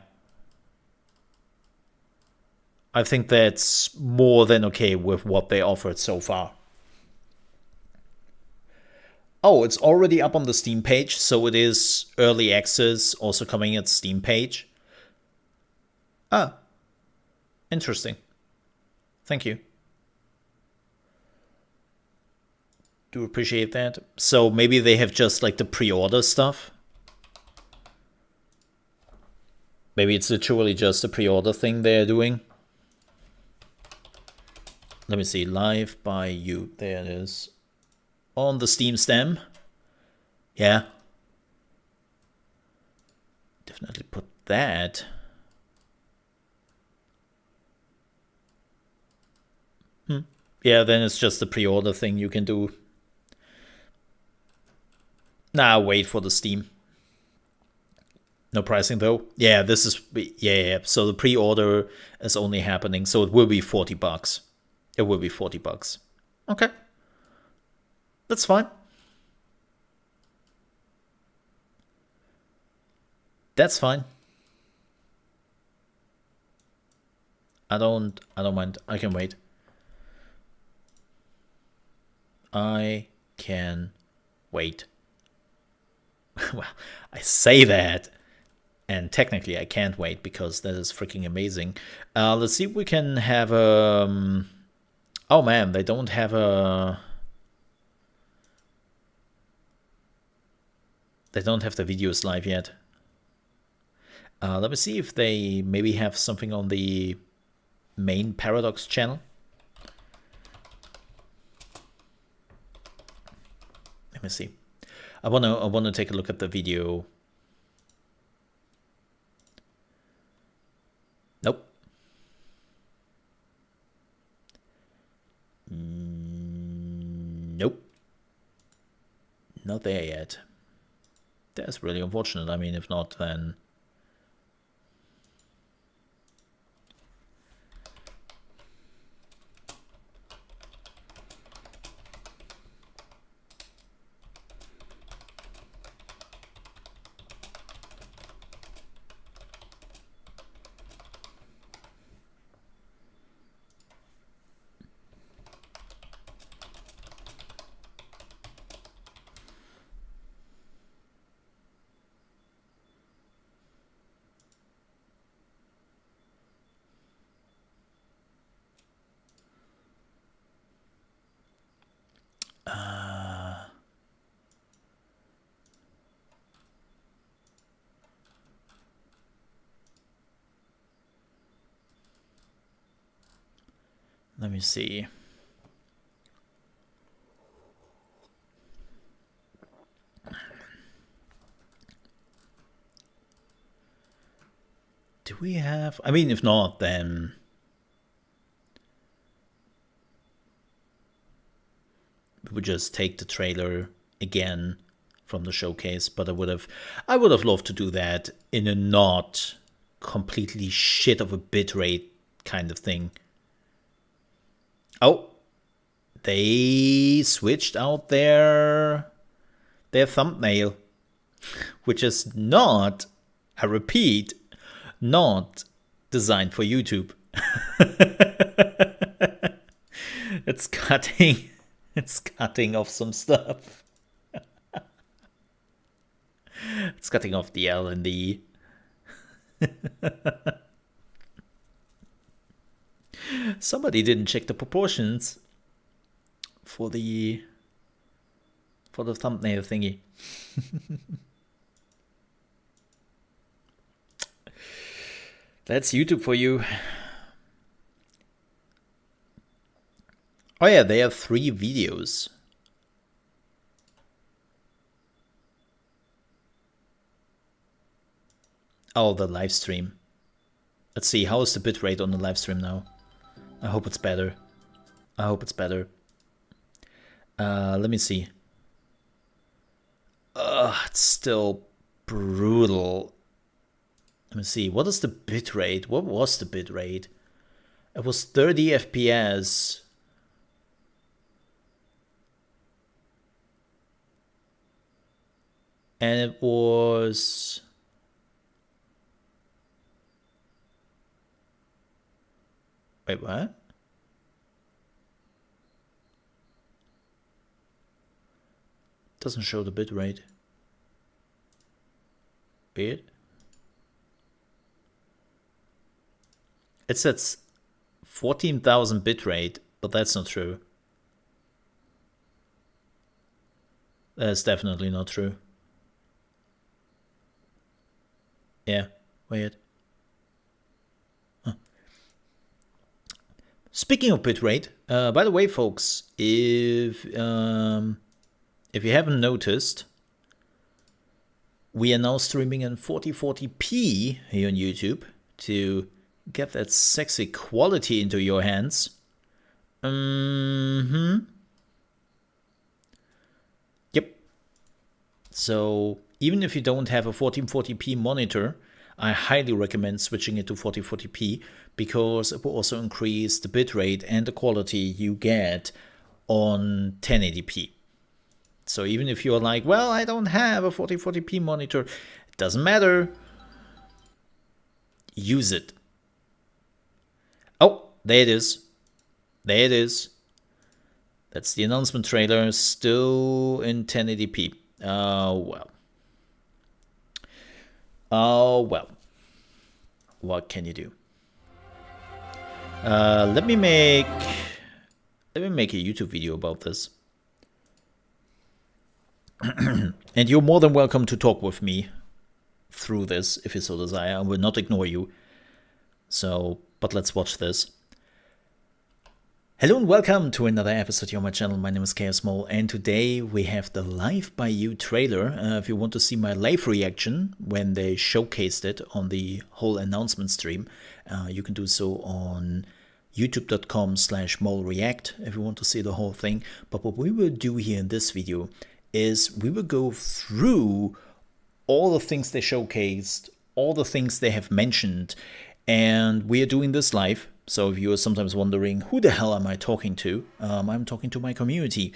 I think that's more than okay with what they offered so far. Oh, it's already up on the Steam page, so it is early access, also coming at Steam page. Interesting. Thank you. Do appreciate that. So maybe they have just like the pre-order stuff. Maybe it's literally just a pre-order thing they're doing. Let me see. Live by you. There it is. On the Steam stem. Yeah. Definitely put that. Yeah, then it's just the pre-order thing you can do. Nah, wait for the Steam. No pricing though. Yeah, this is... Yeah. So the pre-order is only happening. So it will be 40 bucks. It will be 40 bucks. Okay. That's fine. That's fine. I don't mind. I can wait. I can wait. Well, I say that, and technically I can't wait because that is freaking amazing. Let's see if we can have a... Oh man, they don't have a... They don't have the videos live yet. Let me see if they maybe have something on the main Paradox channel. Let me see. I wanna take a look at the video. Nope. Nope. Not there yet. That's really unfortunate. I mean, if not, then... Let me see. Do we have... I mean, if not, then... we would just take the trailer again from the showcase, but I would have loved to do that in a not completely shit of a bitrate kind of thing. Oh, they switched out their thumbnail, which is not, I repeat, not designed for YouTube. It's cutting off some stuff. It's cutting off the L and the E. Somebody didn't check the proportions for the thumbnail thingy. That's YouTube for you. Oh yeah, they have 3 videos. Oh, the live stream. Let's see, how is the bitrate on the live stream now? I hope it's better. I hope it's better. Let me see. It's still brutal. Let me see. What is the bitrate? What was the bitrate? It was 30 FPS. And it was... Wait, what? Doesn't show the bitrate. Weird. It says 14,000 bitrate, but that's not true. That's definitely not true. Yeah, weird. Huh. Speaking of bitrate, by the way, folks, if you haven't noticed, we are now streaming in 4040p here on YouTube to get that sexy quality into your hands. Yep. So even if you don't have a 1440p monitor, I highly recommend switching it to 4040p because it will also increase the bitrate and the quality you get on 1080p. So even if you're like, well, I don't have a 4040p monitor, it doesn't matter. Use it. Oh, there it is. There it is. That's the announcement trailer, still in 1080p. Well. Oh, well. What can you do? Let me make a YouTube video about this. And you're more than welcome to talk with me through this if you so desire. I will not ignore you. So, but let's watch this. Hello and welcome to another episode here on my channel. My name is ChaosMole, and today we have the Live by You trailer. If you want to see my live reaction when they showcased it on the whole announcement stream, you can do so on youtube.com/molereact if you want to see the whole thing. But what we will do here in this video is we will go through all the things they showcased, all the things they have mentioned, and we are doing this live. So if you are sometimes wondering, who the hell am I talking to? I'm talking to my community.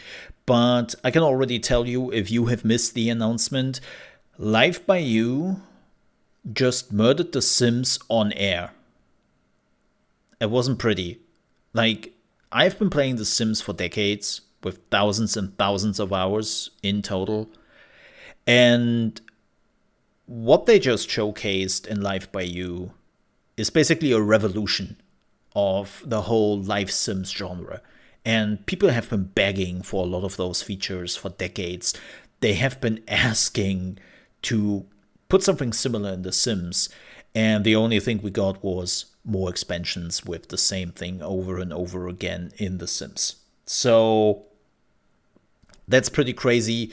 But I can already tell you, if you have missed the announcement, Live by You just murdered the Sims on air. It wasn't pretty. Like, I've been playing The Sims for decades, with thousands and thousands of hours in total. And what they just showcased in Live by You is basically a revolution of the whole live Sims genre. And people have been begging for a lot of those features for decades. They have been asking to put something similar in The Sims, and the only thing we got was more expansions with the same thing over and over again in The Sims. So that's pretty crazy.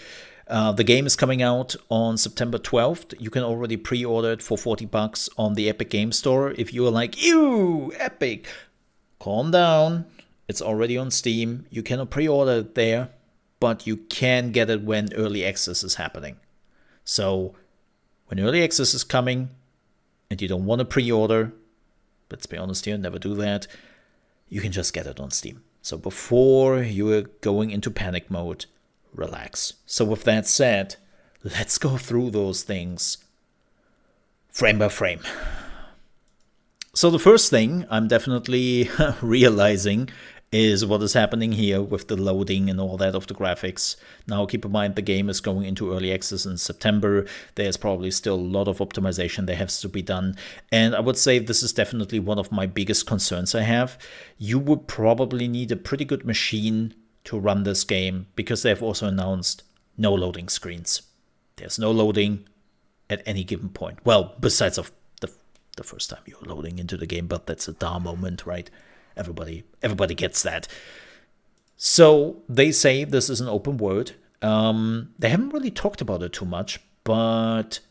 The game is coming out on September 12th. You can already pre-order it for $40 on the Epic Game Store. If you are like, ew, Epic, calm down. It's already on Steam. You cannot pre-order it there, but you can get it when early access is happening. So when early access is coming and you don't want to pre-order, let's be honest here, never do that, you can just get it on Steam. So before you're going into panic mode, relax. So with that said, let's go through those things frame by frame. So the first thing I'm definitely realizing is what is happening here with the loading and all that of the graphics. Now keep in mind the game is going into early access in September. There's probably still a lot of optimization that has to be done. And I would say this is definitely one of my biggest concerns I have. You would probably need a pretty good machine to run this game, because they have also announced no loading screens. There's no loading at any given point. Well, besides of the first time you're loading into the game, but that's a DAR moment, right? Everybody gets that. So they say this is an open world. They haven't really talked about it too much, but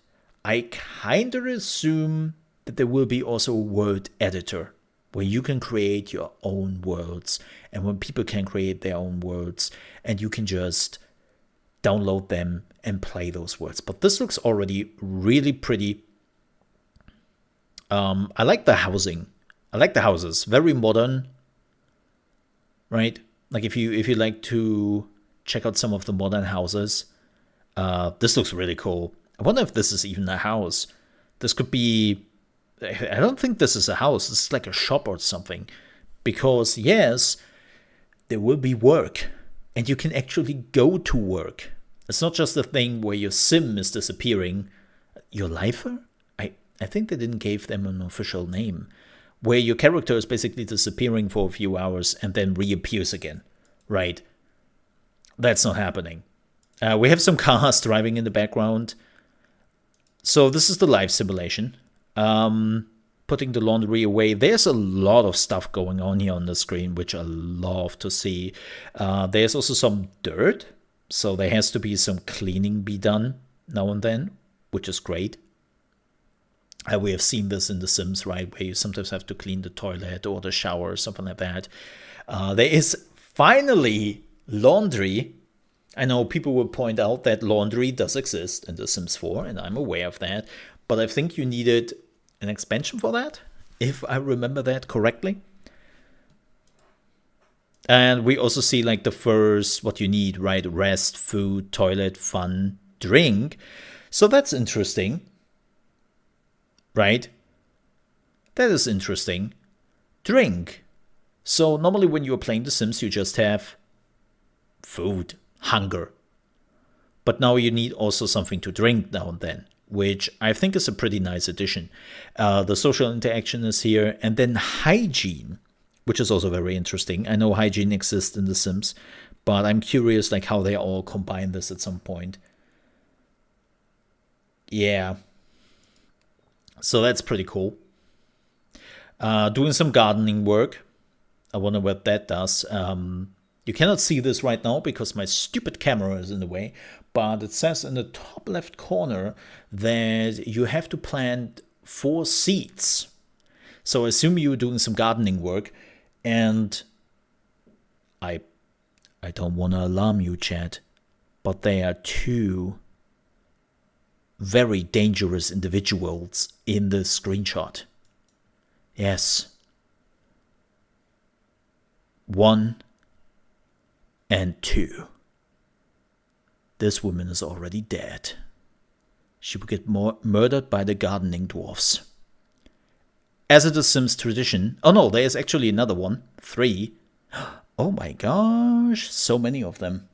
I kind of assume that there will be also a world editor where you can create your own worlds, and when people can create their own worlds, and you can just download them and play those worlds. But this looks already really pretty. I like the housing. I like the houses. Very modern, right? Like if you like to check out some of the modern houses, this looks really cool. I wonder if this is even a house. This could be. I don't think this is a house. This is like a shop or something. Because, yes, there will be work. And you can actually go to work. It's not just a thing where your sim is disappearing. Your lifer? I think they didn't give them an official name. Where your character is basically disappearing for a few hours and then reappears again. Right? That's not happening. We have some cars driving in the background. So this is the live simulation. Putting the laundry away. There's a lot of stuff going on here on the screen, which I love to see. There's also some dirt, so there has to be some cleaning be done now and then, which is great. We have seen this in The Sims, right, where you sometimes have to clean the toilet or the shower or something like that. There is finally laundry. I know people will point out that laundry does exist in The Sims 4, and I'm aware of that, but I think you needed an expansion for that, if I remember that correctly. And we also see like the first, what you need, right? Rest, food, toilet, fun, drink. So that's interesting, right? That is interesting. drink. So normally when you're playing The Sims, you just have food, hunger. But now you need also something to drink now and then, which I think is a pretty nice addition. The social interaction is here. And then hygiene, which is also very interesting. I know hygiene exists in The Sims, but I'm curious like how they all combine this at some point. Yeah. So that's pretty cool. Doing some gardening work. I wonder what that does. You cannot see this right now because my stupid camera is in the way, but it says in the top left corner that you have to plant 4 seeds. So I assume you're doing some gardening work, and I don't want to alarm you, chat, but there are 2 very dangerous individuals in the screenshot. Yes. 1 and 2. This woman is already dead. She will get murdered by the gardening dwarfs. As it is Sims tradition. Oh no, there is actually another one. 3. Oh my gosh, so many of them.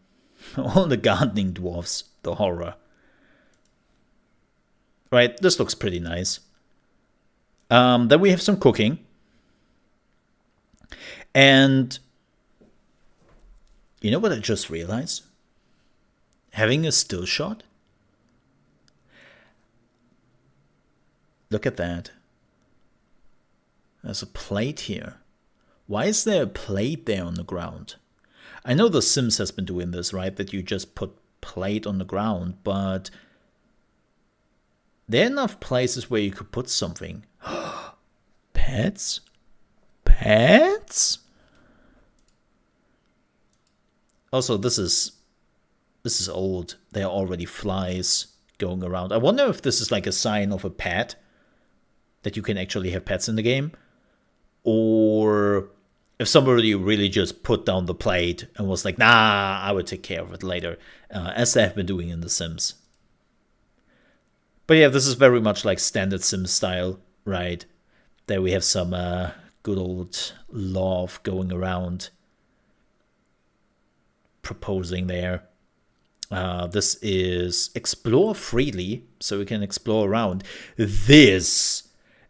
All the gardening dwarfs. The horror. Right, this looks pretty nice. Then we have some cooking. And you know what I just realized? Having a still shot? Look at that. There's a plate here. Why is there a plate there on the ground? I know The Sims has been doing this, right? That you just put plate on the ground, but there are enough places where you could put something. Pets? Pets? Also, this is old. There are already flies going around. I wonder if this is like a sign of a pet, that you can actually have pets in the game, or if somebody really just put down the plate and was like, nah, I would take care of it later, as they have been doing in The Sims. But yeah, this is very much like standard Sims style, right? There we have some good old love going around, proposing there. This is explore freely, so we can explore around. This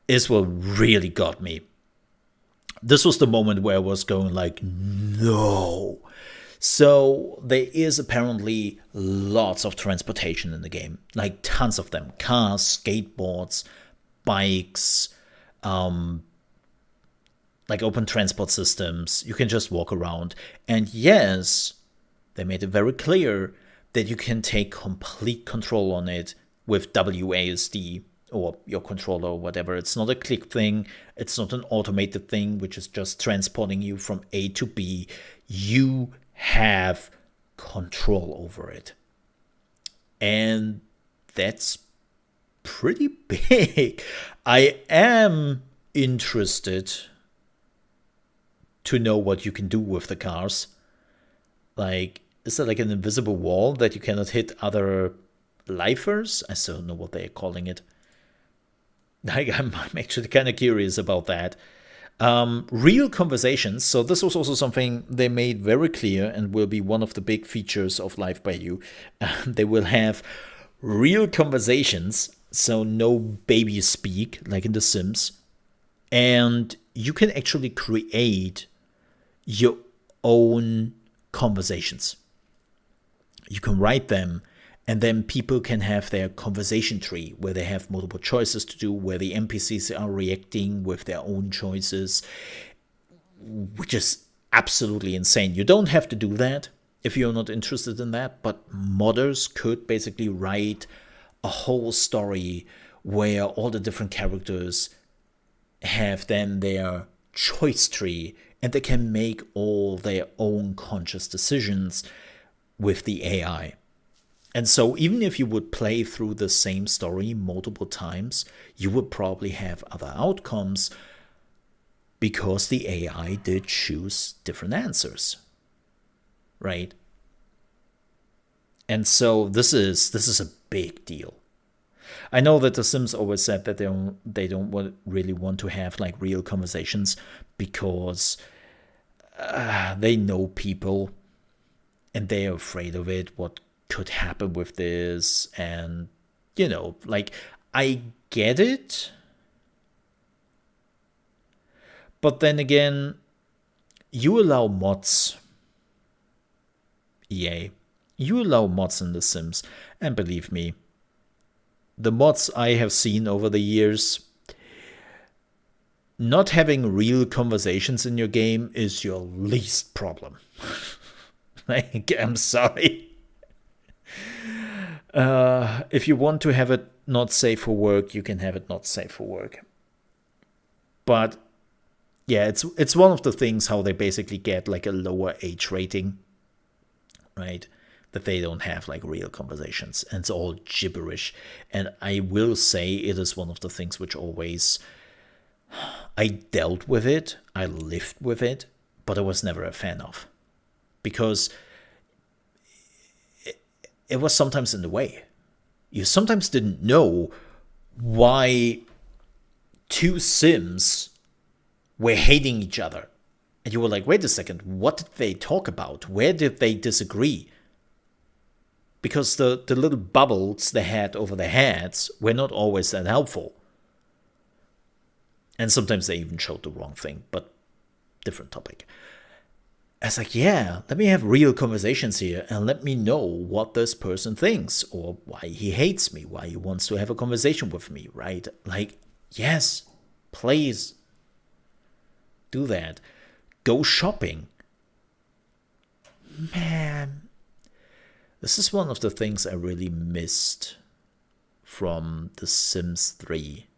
is what really got me. This was the moment where I was going like, no. So there is apparently lots of transportation in the game, like tons of them. Cars, skateboards, bikes, like open transport systems. You can just walk around. And yes, they made it very clear that you can take complete control on it with WASD or your controller or whatever. It's not a click thing. It's not an automated thing, which is just transporting you from A to B. You have control over it. And that's pretty big. I am interested to know what you can do with the cars. Like, is there like an invisible wall that you cannot hit other lifers? I still don't know what they're calling it. Like, I'm actually kind of curious about that. Real conversations. So this was also something they made very clear and will be one of the big features of Live by You. They will have real conversations. So no baby speak like in The Sims. And you can actually create your own conversations. You can write them, and then people can have their conversation tree where they have multiple choices to do, where the NPCs are reacting with their own choices, which is absolutely insane. You don't have to do that if you're not interested in that, but modders could basically write a whole story where all the different characters have then their choice tree, and they can make all their own conscious decisions with the AI. And so even if you would play through the same story multiple times, you would probably have other outcomes because the AI did choose different answers, right? And so this is a big deal. I know that the Sims always said that they don't really want to have like real conversations because they know people and they're afraid of it, what could happen with this. And, you know, like, I get it. But then again, you allow mods. EA. You allow mods in The Sims. And believe me, the mods I have seen over the years, not having real conversations in your game is your least problem. Like, I'm sorry. If you want to have it not safe for work, you can have it not safe for work. But yeah, it's one of the things how they basically get like a lower age rating, right? That they don't have like real conversations, and it's all gibberish. And I will say it is one of the things which always, I dealt with it, I lived with it, but I was never a fan of, because it was sometimes in the way. You sometimes didn't know why two Sims were hating each other. And you were like, wait a second, what did they talk about? Where did they disagree? Because the little bubbles they had over their heads were not always that helpful. And sometimes they even showed the wrong thing, but different topic. I was like, yeah, let me have real conversations here and let me know what this person thinks or why he hates me, why he wants to have a conversation with me, right? Like, yes, please do that. Go shopping. Man, this is one of the things I really missed from The Sims 3.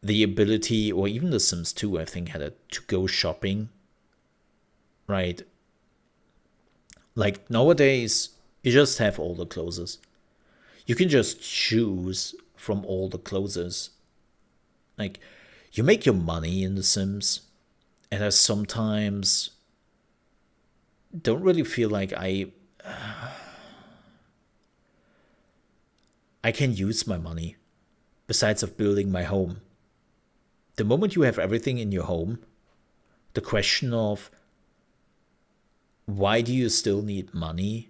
The ability, or even The Sims 2, I think, had a to go shopping. Right? Like nowadays, you just have all the clothes. You can just choose from all the clothes. Like, you make your money in The Sims, and I sometimes don't really feel like I can use my money besides of building my home. The moment you have everything in your home, the question of why do you still need money?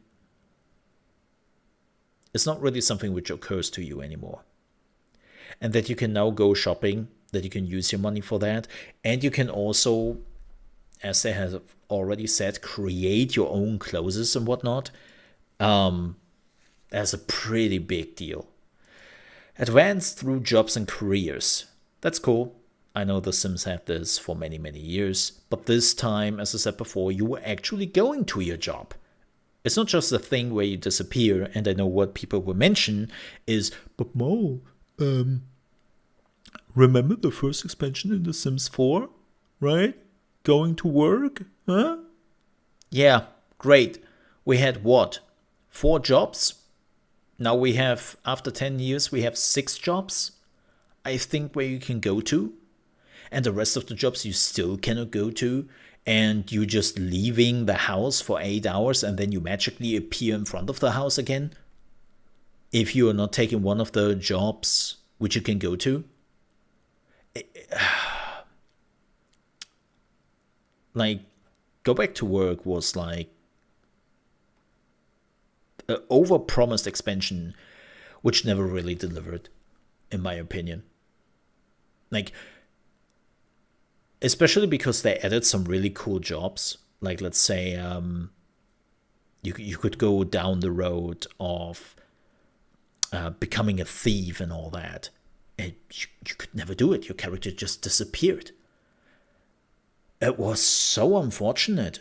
It's not really something which occurs to you anymore. And that you can now go shopping, that you can use your money for that. And you can also, as they have already said, create your own clothes and whatnot. That's a pretty big deal. Advance through jobs and careers. That's cool. I know The Sims had this for many, many years, but this time, as I said before, you were actually going to your job. It's not just a thing where you disappear, and I know what people will mention is, but Mo, remember the first expansion in The Sims 4, right? Going to work, huh? Yeah, great. We had what? 4 jobs? Now we have, after 10 years, we have 6 jobs, I think, where you can go to. And the rest of the jobs you still cannot go to, and you're just leaving the house for 8 hours and then you magically appear in front of the house again if you are not taking one of the jobs which you can go to. Like, go back to work was like an over-promised expansion which never really delivered, in my opinion. Like, especially because they added some really cool jobs. Like, let's say you could go down the road of becoming a thief and all that. And you could never do it. Your character just disappeared. It was so unfortunate.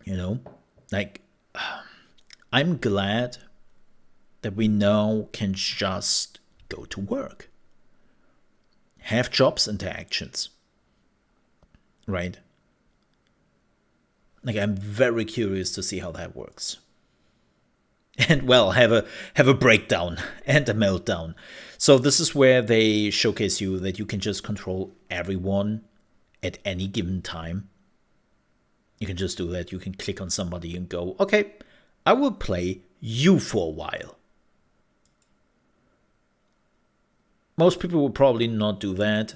You know? Like, I'm glad that we now can just go to work. Have jobs interactions. Right? Like, I'm very curious to see how that works. And, well, have a breakdown and a meltdown. So this is where they showcase you that you can just control everyone at any given time. You can just do that. You can click on somebody and go, okay, I will play you for a while. Most people will probably not do that,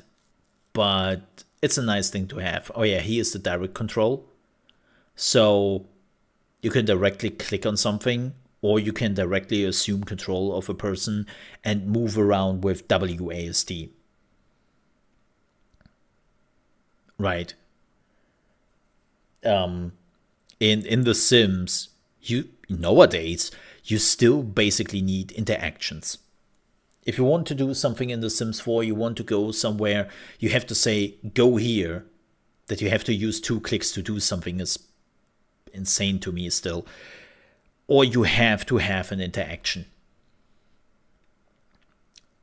but it's a nice thing to have. Oh yeah, here's the direct control. So you can directly click on something, or you can directly assume control of a person and move around with WASD. Right. In The Sims, nowadays you still basically need interactions. If you want to do something in The Sims 4, you want to go somewhere, you have to say, go here. That you have to use 2 clicks to do something is insane to me still. Or you have to have an interaction.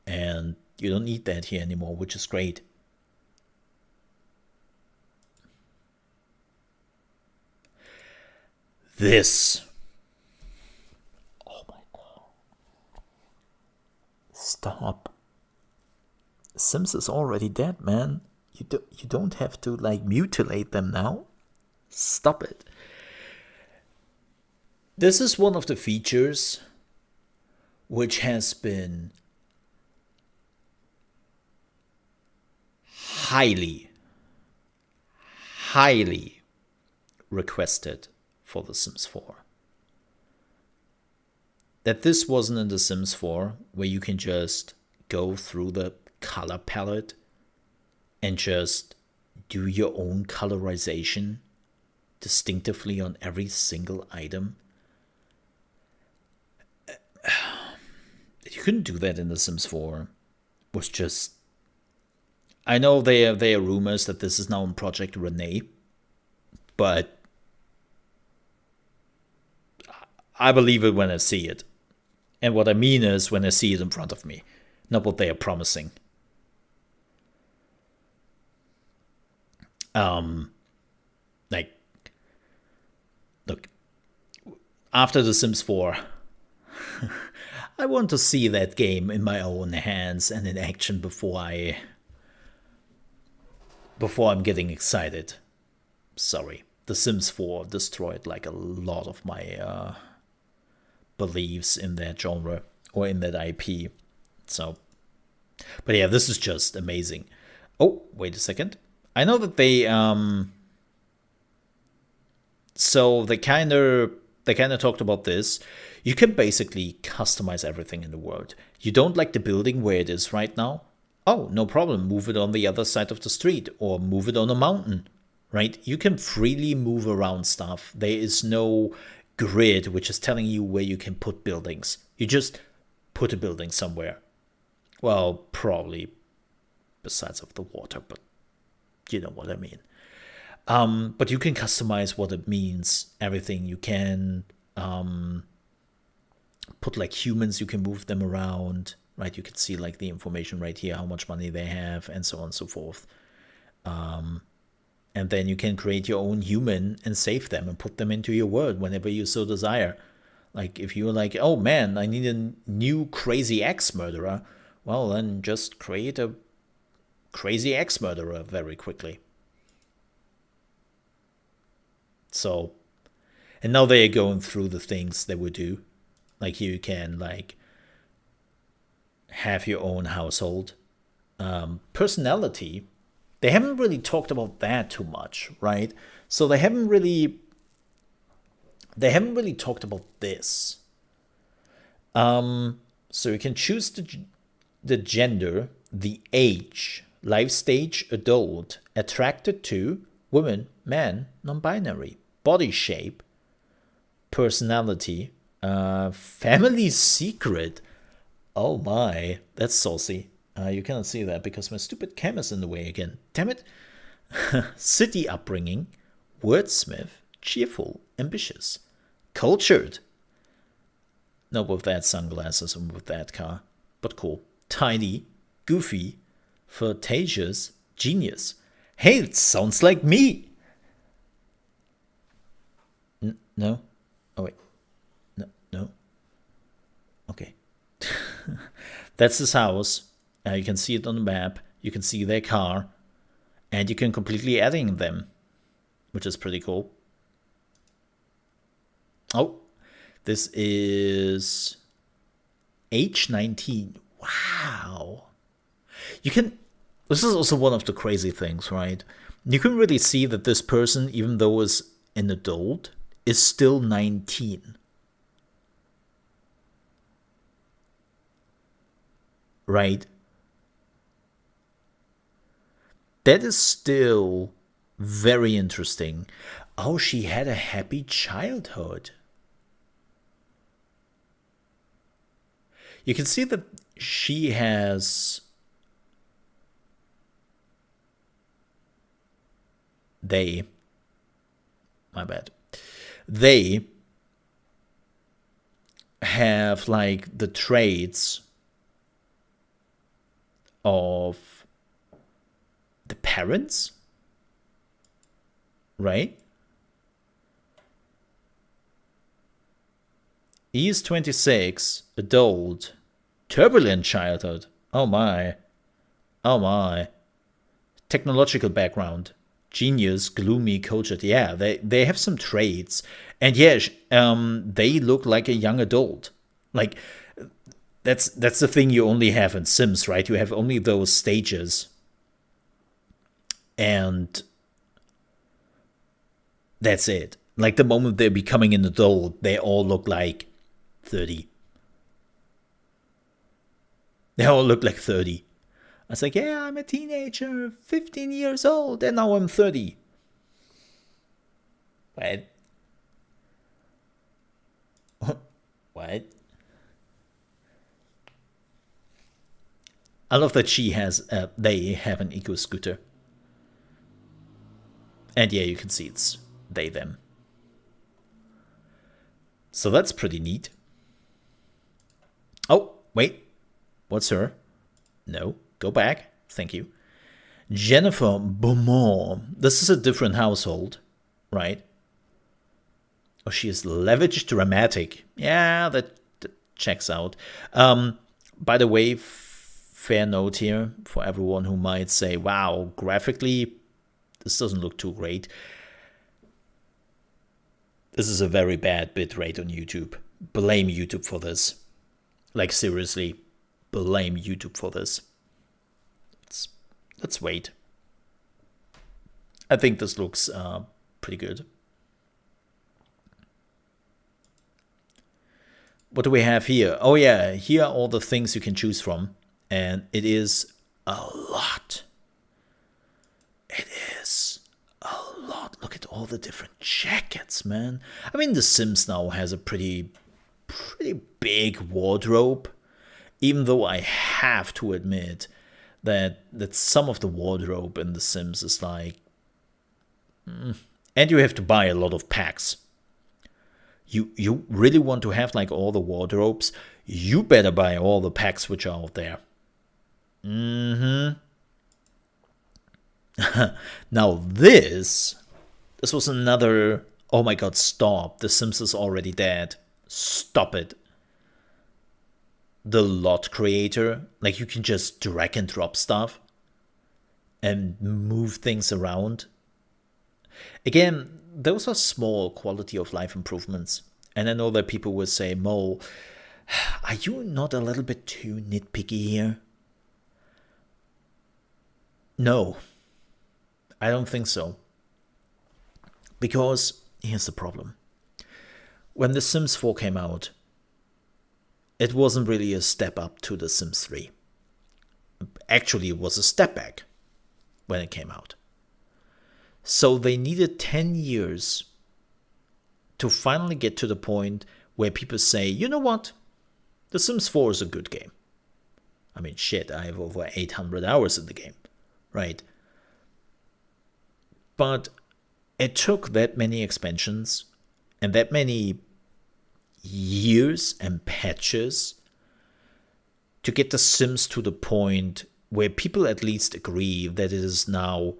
And you don't need that here anymore, which is great. This. Oh my god. Stop. Sims is already dead, man. You don't have to like mutilate them now. Stop it. This is one of the features which has been highly requested for The Sims 4. That this wasn't in The Sims 4, where you can just go through the color palette and just do your own colorization distinctively on every single item. You couldn't do that in The Sims 4. It was just... I know there are rumors that this is now in Project Renee, but I believe it when I see it. And what I mean is when I see it in front of me, not what they are promising. Like, look, after The Sims 4, I want to see that game in my own hands and in action before I'm getting excited. Sorry, The Sims 4 destroyed like a lot of my beliefs in that genre or in that IP. So, but yeah, this is just amazing. Oh, wait a second. I know that they so they kind of talked about this. You can basically customize everything in the world. You don't like the building where it is right now? Oh, no problem. Move it on the other side of the street or move it on a mountain, right? You can freely move around stuff. There is no grid which is telling you where you can put buildings. You just put a building somewhere. Well, probably besides of the water, but you know what I mean. But you can customize what it means, everything. You can put like humans, you can move them around, right? You can see like the information right here, how much money they have, and so on and so forth. And then you can create your own human and save them and put them into your world whenever you so desire. Like if you're like, oh man, I need a new crazy ex-murderer, well then just create a crazy ex-murderer very quickly. So, and now they are going through the things they would do. Like you can like have your own household. Personality, they haven't really talked about that too much, right? So they haven't really talked about this. So you can choose the gender, the age, life stage, adult, attracted to, woman, man, non-binary, body shape, personality, family secret. Oh my, that's saucy. You cannot see that because my stupid cam is in the way again. Damn it. City upbringing, wordsmith, cheerful, ambitious, cultured. Not with that sunglasses and with that car, but cool. Tiny, goofy, flirtatious, genius. Hey, it sounds like me. No? Oh, wait. No? Okay. That's his house. You can see it on the map. You can see their car. And you can completely adding them, which is pretty cool. Oh, this is age 19. Wow. You can, this is also one of the crazy things, right? You can really see that this person, even though is an adult, is still 19. Right? That is still very interesting. Oh, she had a happy childhood. You can see that she has... My bad. They have like the traits of the parents, right? He is 26, adult, turbulent childhood. Oh my. Oh my. Technological background. Genius, gloomy, cultured. Yeah, they have some traits. And yeah, they look like a young adult. Like, that's the thing you only have in Sims, right? You have only those stages. And that's it. Like, the moment they're becoming an adult, they all look like 30. They all look like 30. I was like, yeah, I'm a teenager, 15 years old, and now I'm 30. What? What? I love that they have an eco scooter. And yeah, you can see it's they, them. So that's pretty neat. Oh, wait. What's her? No. Go back. Thank you. Jennifer Beaumont. This is a different household, right? Oh, she is lavish dramatic. Yeah, that checks out. By the way, fair note here for everyone who might say, wow, graphically, this doesn't look too great. This is a very bad bitrate on YouTube. Blame YouTube for this. Like, seriously, blame YouTube for this. Let's wait. I think this looks pretty good. What do we have here? Oh yeah, here are all the things you can choose from. And it is a lot. It is a lot. Look at all the different jackets, man. I mean, The Sims now has a pretty big wardrobe. Even though I have to admit that some of the wardrobe in The Sims is like... And you have to buy a lot of packs. You really want to have like all the wardrobes? You better buy all the packs which are out there. Now this was another... Oh my god, stop. The Sims is already dead. Stop it. The lot creator, like you can just drag and drop stuff and move things around. Again, those are small quality of life improvements. And I know that people will say, Mo, are you not a little bit too nitpicky here? No, I don't think so. Because here's the problem. When The Sims 4 came out, it wasn't really a step up to The Sims 3. Actually, it was a step back when it came out. So they needed 10 years to finally get to the point where people say, you know what? The Sims 4 is a good game. I mean, shit, I have over 800 hours in the game, right? But it took that many expansions and that many years and patches to get The Sims to the point where people at least agree that it is now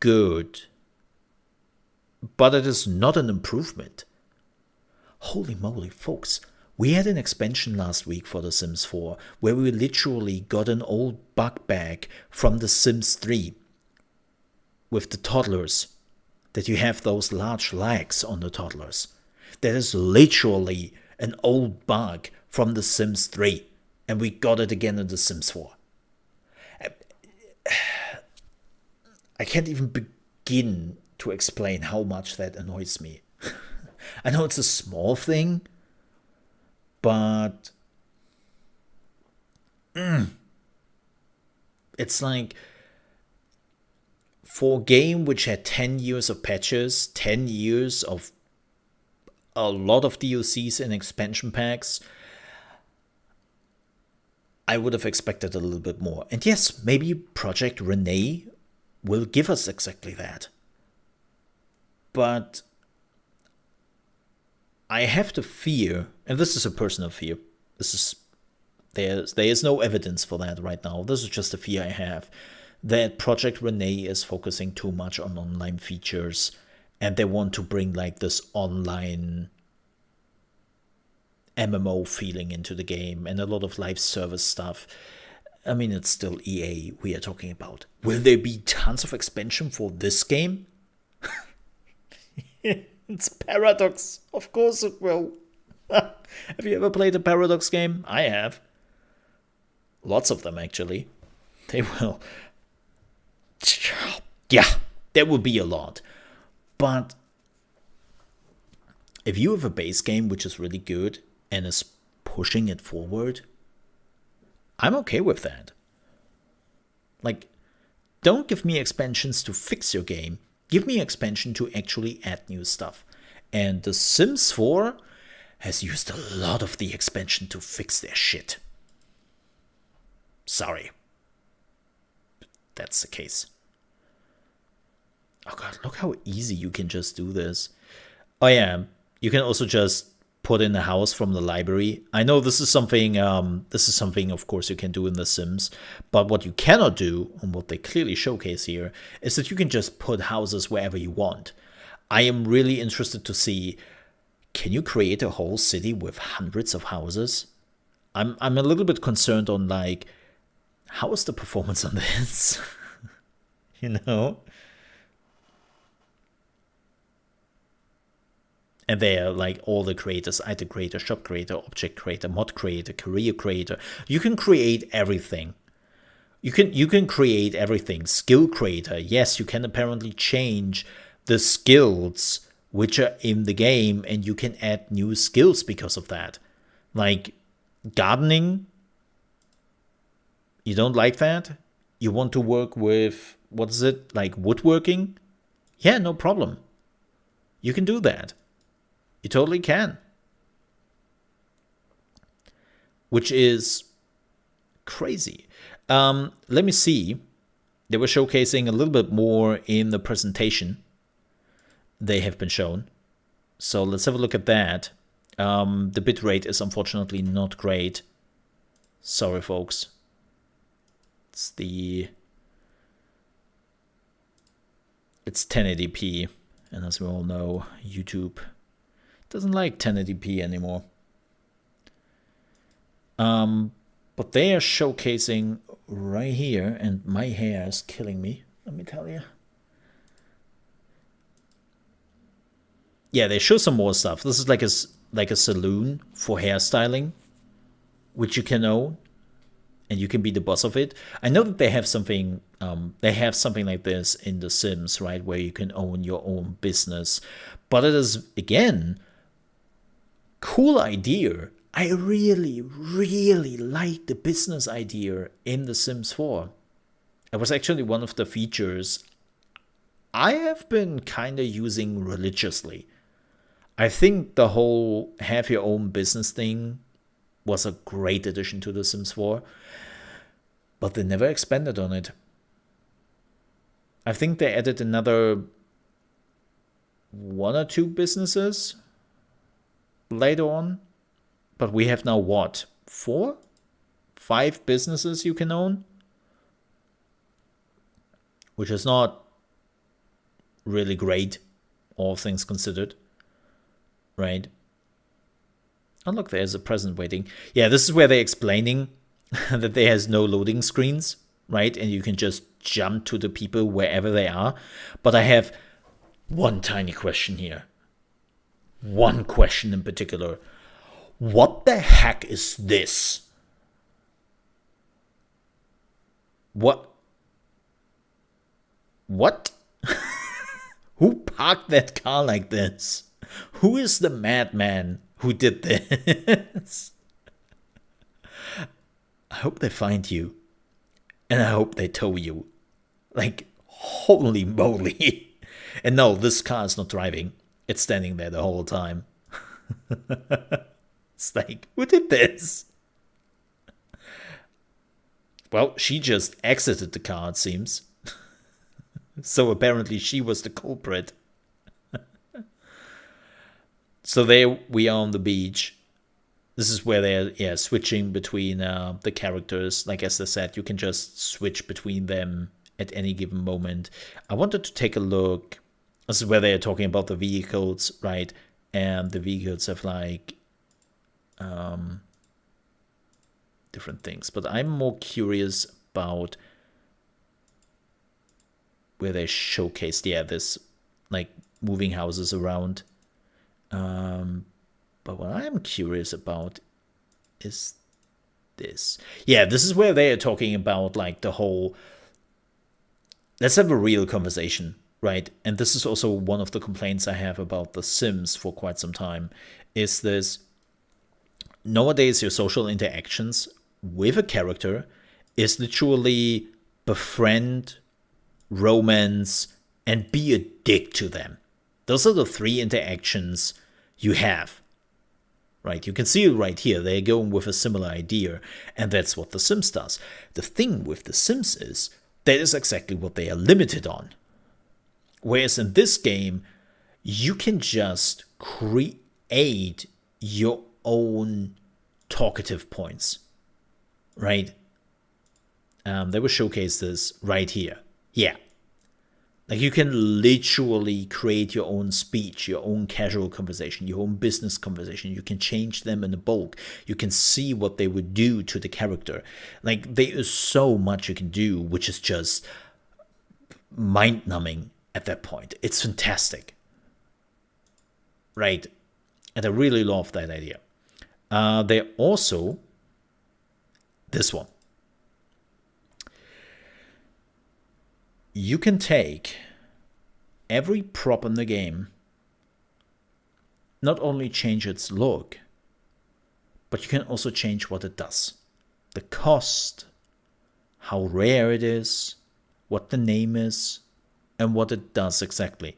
good, but it is not an improvement. Holy moly, folks. We had an expansion last week for The Sims 4 where we literally got an old bug back from The Sims 3 with the toddlers, that you have those large legs on the toddlers. That is literally an old bug from The Sims 3. And we got it again in The Sims 4. I can't even begin to explain how much that annoys me. I know it's a small thing, but it's like, for a game which had 10 years of patches, 10 years of a lot of DLCs and expansion packs, I would have expected a little bit more. And yes, maybe Project Renee will give us exactly that. But I have the fear, and this is a personal fear, there is no evidence for that right now. This is just a fear I have, that Project Renee is focusing too much on online features, and they want to bring like this online MMO feeling into the game and a lot of live service stuff. I mean, it's still EA we are talking about. Will there be tons of expansion for this game? It's Paradox. Of course it will. Have you ever played a Paradox game? I have. Lots of them, actually. They will. Yeah, there will be a lot. But if you have a base game which is really good and is pushing it forward, I'm okay with that. Like, don't give me expansions to fix your game. Give me expansion to actually add new stuff. And The Sims 4 has used a lot of the expansion to fix their shit. Sorry. That's the case. Oh god, look how easy you can just do this. Oh yeah, you can also just put in a house from the library. I know this is something of course you can do in The Sims, but what you cannot do, and what they clearly showcase here, is that you can just put houses wherever you want. I am really interested to see, can you create a whole city with hundreds of houses? I'm a little bit concerned on like, how is the performance on this? You know? And they are like all the creators, item creator, shop creator, object creator, mod creator, career creator. You can create everything. You can create everything. Skill creator. Yes, you can apparently change the skills which are in the game, and you can add new skills because of that. Like gardening. You don't like that? You want to work with, what is it, like woodworking? Yeah, no problem. You can do that. You totally can. Which is crazy. Let me see. They were showcasing a little bit more in the presentation. They have been shown. So let's have a look at that. The bitrate is unfortunately not great. Sorry, folks. It's 1080p, and as we all know, YouTube doesn't like 1080p anymore. But they are showcasing right here, and my hair is killing me, let me tell you. Yeah, they show some more stuff. This is like a saloon for hairstyling, which you can own, and you can be the boss of it. I know that they have something like this in The Sims, right, where you can own your own business. But it is, again, cool idea. I really, really like the business idea in The Sims 4. It was actually one of the features I have been kind of using religiously. I think the whole have your own business thing was a great addition to The Sims 4, but they never expanded on it. I think they added another 1 or 2 businesses later on, but we have now what, 4? 5 businesses you can own, which is not really great, all things considered, right? Oh look, there's a present waiting. Yeah, this is where they're explaining that there has no loading screens, right? And you can just jump to the people wherever they are. But I have one tiny question here. one question in particular. What the heck is this? What? Who parked that car like this? Who is the madman who did this? I hope they find you. And I hope they tow you. Like, holy moly. And no, this car is not driving. It's standing there the whole time. It's like, who did this? Well, she just exited the car, it seems. So apparently she was the culprit. So there we are on the beach. This is where they're switching between the characters. Like as I said, you can just switch between them at any given moment. I wanted to take a look. This is where they're talking about the vehicles, right? And the vehicles have like different things. But I'm more curious about where they showcased, this like moving houses around. But what I'm curious about is this. Yeah, this is where they are talking about like the whole, let's have a real conversation, right? And this is also one of the complaints I have about The Sims for quite some time, is this, nowadays your social interactions with a character is literally befriend, romance, and be a dick to them. Those are the three interactions you have. Right, you can see it right here. They're going with a similar idea, and that's what The Sims does. The thing with The Sims is that is exactly what they are limited on. Whereas in this game, you can just create your own talkative points, right? They will showcase this right here. Yeah. Like you can literally create your own speech, your own casual conversation, your own business conversation. You can change them in the bulk. You can see what they would do to the character. Like there is so much you can do, which is just mind-numbing at that point. It's fantastic. Right? And I really love that idea. They also, this one. You can take every prop in the game, not only change its look, but you can also change what it does. The cost, how rare it is, what the name is, and what it does exactly.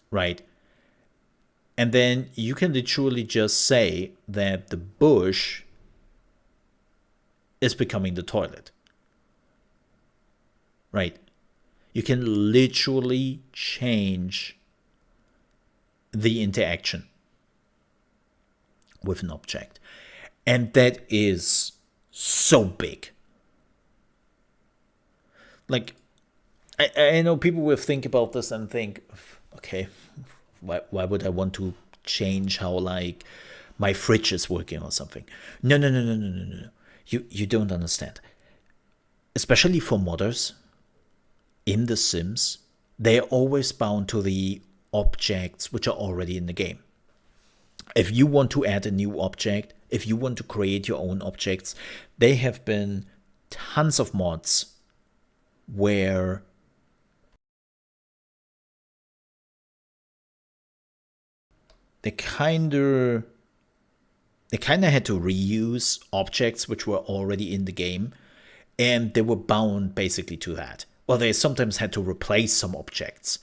Right? And then you can literally just say that the bush is becoming the toilet. Right? You can literally change the interaction with an object. And that is so big. Like, I know people will think about this and think, okay, why would I want to change how, like, my fridge is working or something? No. You don't understand. Especially for modders, in The Sims, they are always bound to the objects which are already in the game. If you want to add a new object, if you want to create your own objects, there have been tons of mods where they kind of had to reuse objects which were already in the game, and they were bound basically to that. Well, they sometimes had to replace some objects,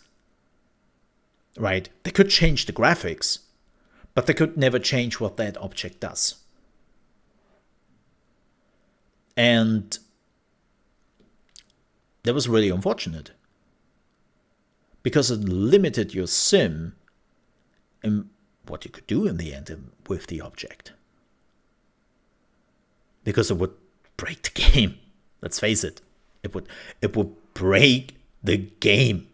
right? They could change the graphics, but they could never change what that object does. And that was really unfortunate, because it limited your sim and what you could do in the end with the object. Because it would break the game. Let's face it. It would break the game,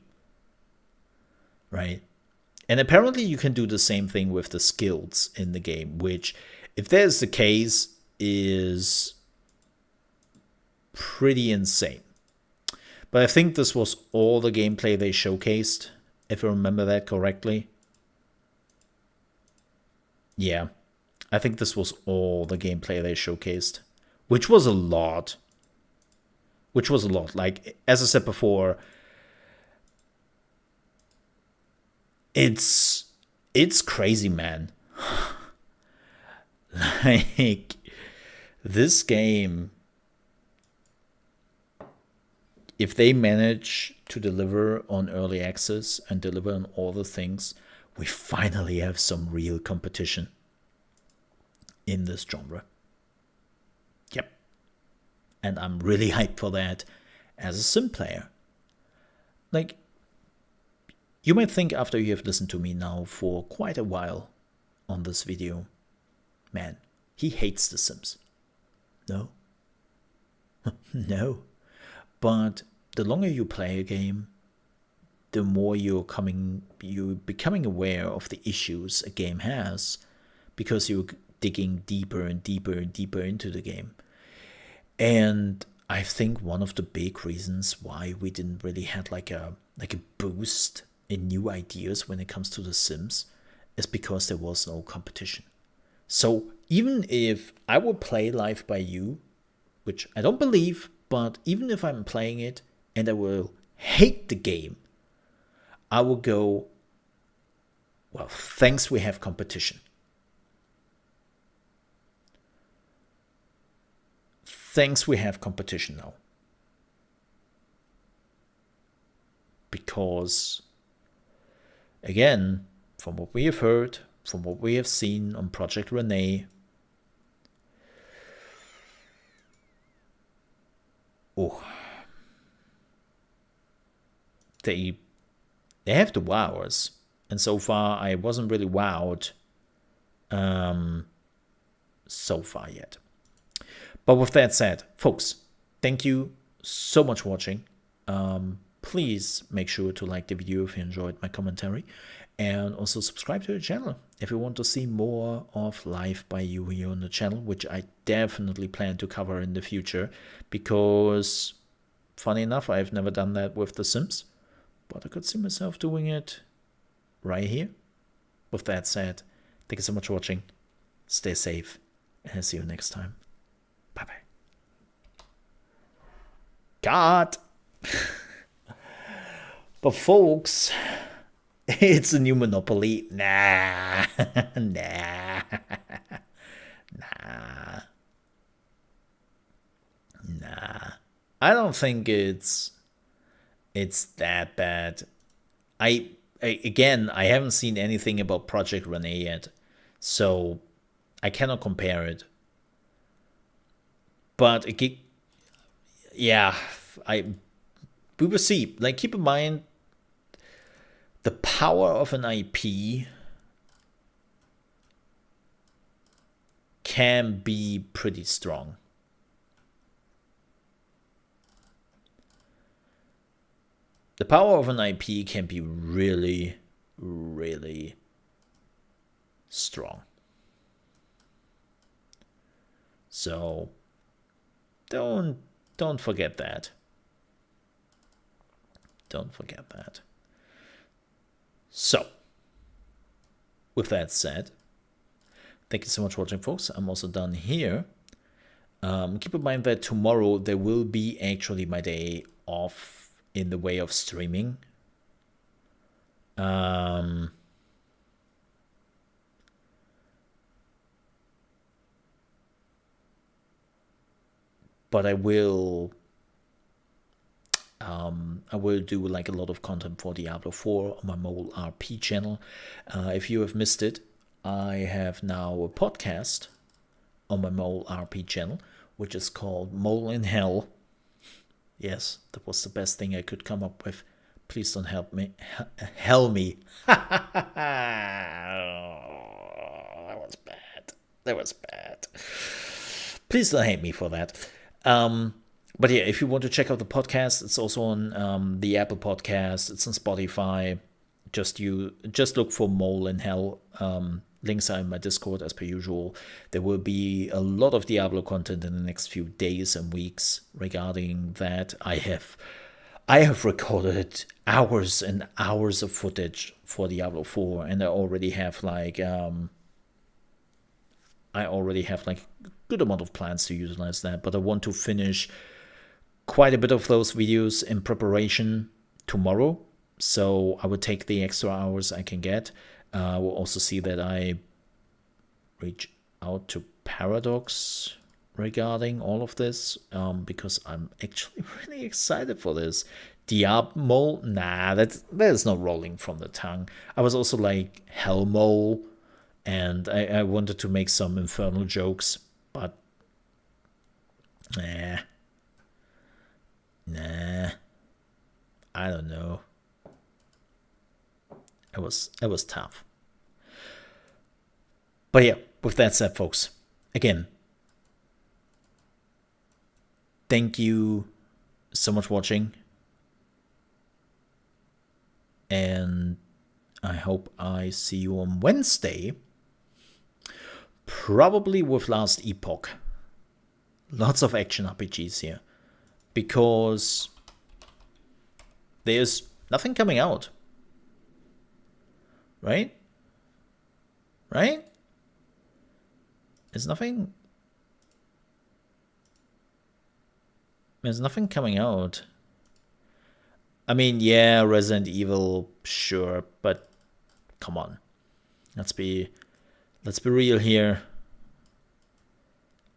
right? And apparently you can do the same thing with the skills in the game, which, if that's the case, is pretty insane. But I think this was all the gameplay they showcased, if I remember that correctly. yeah, I think this was all the gameplay they showcased, which was a lot. Like, as I said before, it's crazy, man. Like, this game, if they manage to deliver on early access and deliver on all the things, we finally have some real competition in this genre. Yep. And I'm really hyped for that as a sim player. Like, you might think after you have listened to me now for quite a while on this video, man, he hates The Sims. No. No. But the longer you play a game, the more you're becoming aware of the issues a game has, because you're digging deeper and deeper and deeper into the game. And I think one of the big reasons why we didn't really have like a boost in new ideas when it comes to The Sims is because there was no competition. So even if I will play Live by You, which I don't believe, but even if I'm playing it and I will hate the game, I will go, well, thanks, we have competition. Thanks, we have competition now. Because, again, from what we have heard, from what we have seen on Project Renee, they have the wowers, and so far I wasn't really wowed so far yet. But with that said, folks, thank you so much for watching. Please make sure to like the video if you enjoyed my commentary, and also subscribe to the channel if you want to see more of Live by You here on the channel, which I definitely plan to cover in the future, because funny enough, I've never done that with The Sims, but I could see myself doing it right here. With that said, thank you so much for watching. Stay safe, and I'll see you next time. Bye bye. God. But folks, it's a new Monopoly. Nah. Nah. I don't think it's that bad. I haven't seen anything about Project Renee yet, so I cannot compare it. But yeah, we will see. Like, keep in mind, the power of an IP can be pretty strong. The power of an IP can be really, really strong. So don't forget that. Don't forget that. So, with that said, thank you so much for watching, folks. I'm also done here. Keep in mind that tomorrow there will be actually my day off in the way of streaming. But I will do like a lot of content for Diablo 4 on my Mole RP channel. If you have missed it, I have now a podcast on my Mole RP channel, which is called Mole in Hell. Yes, that was the best thing I could come up with. Please don't help me. Hell me. That was bad. That was bad. Please don't hate me for that. But yeah, if you want to check out the podcast, it's also on the Apple Podcast. It's on Spotify. Just look for Mole in Hell. Links are in my Discord as per usual. There will be a lot of Diablo content in the next few days and weeks regarding that. I have recorded hours and hours of footage for Diablo 4, and I already have like I already have like a good amount of plans to utilize that, but I want to finish quite a bit of those videos in preparation tomorrow. So I will take the extra hours I can get. I will also see that I reach out to Paradox regarding all of this, because I'm actually really excited for this. Diablo, nah, that is not rolling from the tongue. I was also like Hellmole, and I wanted to make some infernal jokes, but nah, I don't know. It was tough. But yeah, with that said, folks, again, thank you so much for watching. And I hope I see you on Wednesday. Probably with Last Epoch. Lots of action RPGs here. Because there's nothing coming out. Right? Right? There's nothing coming out. I mean, yeah, Resident Evil, sure, but come on. Let's be real here.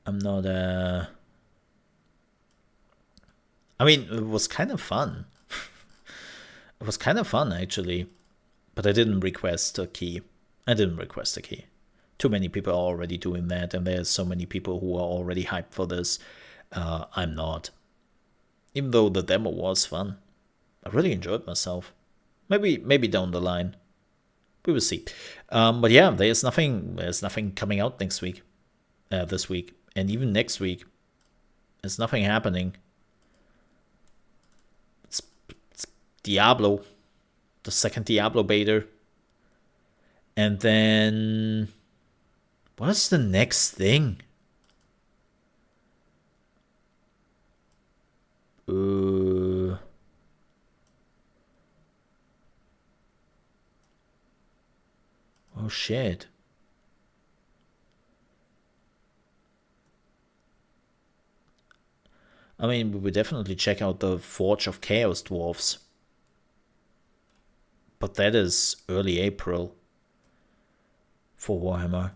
I'm not I mean, it was kind of fun. It was kind of fun, actually. But I didn't request a key. Too many people are already doing that, and there's so many people who are already hyped for this. I'm not. Even though the demo was fun. I really enjoyed myself. Maybe down the line. We will see. But yeah, there's nothing coming out next week. This week. And even next week. There's nothing happening. It's Diablo. The second Diablo beta. And then what's the next thing? Oh shit. I mean, we would definitely check out the Forge of Chaos Dwarfs. But that is early April for Warhammer.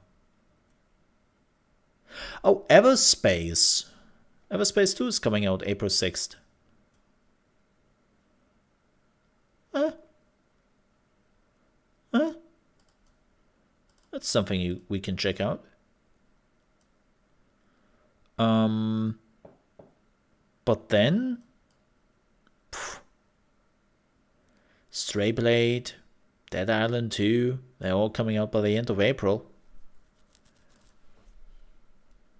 Oh, Everspace. Everspace 2 is coming out April 6th. Huh? That's something we can check out. But then Stray Blade, Dead Island 2, they're all coming out by the end of April.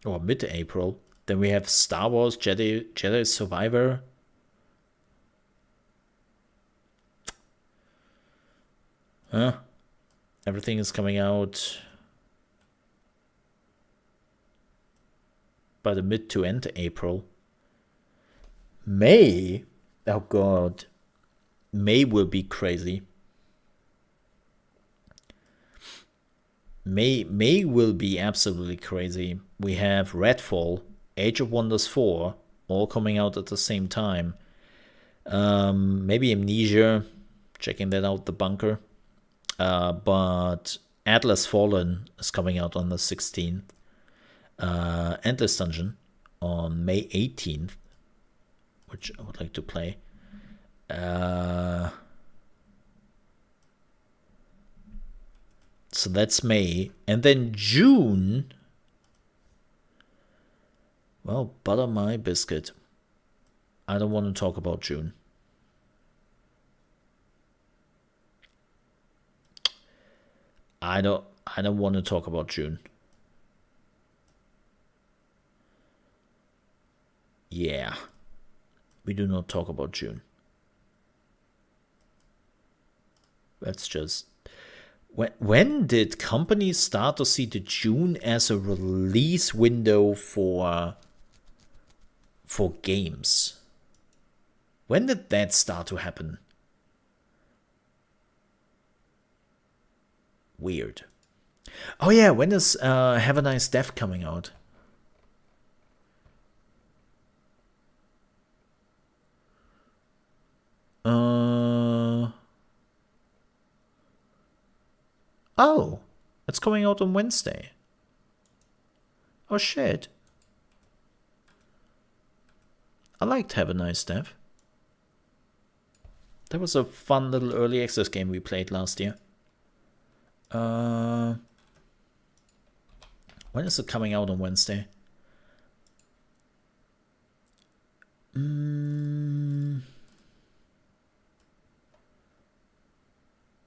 Or mid-April. Then we have Star Wars Jedi Survivor. Huh? Everything is coming out by the mid to end April. May, oh god, May will be crazy. May will be absolutely crazy. We have Redfall, Age of Wonders 4, all coming out at the same time. Maybe Amnesia, checking that out, The Bunker. But Atlas Fallen is coming out on the 16th. Endless Dungeon on May 18th, which I would like to play. So that's May. And then June, well, butter my biscuit. I don't want to talk about June. I don't want to talk about June. Yeah. We do not talk about June. That's just... When did companies start to see the June as a release window for games? When did that start to happen? Weird. Oh yeah, when is Have a Nice Death coming out? Oh, it's coming out on Wednesday. Oh shit. I liked Have a Nice Death. That was a fun little early access game we played last year. When is it coming out on Wednesday?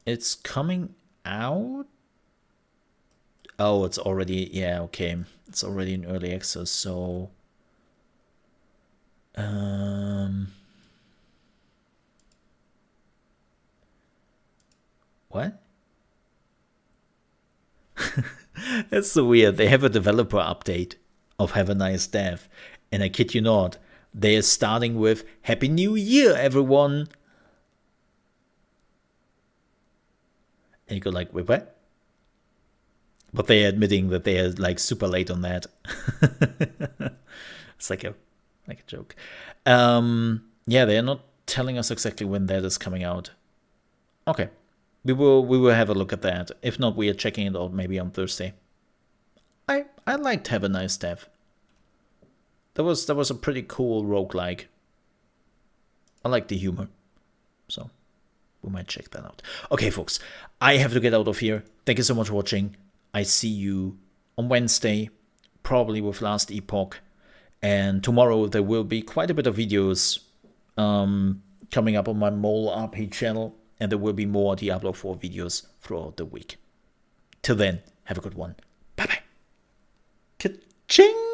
It's coming out? Oh, it's already, yeah, okay. It's already in early access, so... What? That's so weird. They have a developer update of Have a Nice Death. And I kid you not, they are starting with Happy New Year, everyone. And you go like, wait, what? But they are admitting that they are like super late on that. It's like a joke. Yeah, they are not telling us exactly when that is coming out. Okay. We will have a look at that. If not, we are checking it out maybe on Thursday. I liked Have a Nice Death. That was a pretty cool roguelike. I like the humor. So we might check that out. Okay, folks, I have to get out of here. Thank you so much for watching. I see you on Wednesday, probably with Last Epoch. And tomorrow there will be quite a bit of videos coming up on my Mole RP channel. And there will be more Diablo 4 videos throughout the week. Till then, have a good one. Bye-bye. Ka-ching!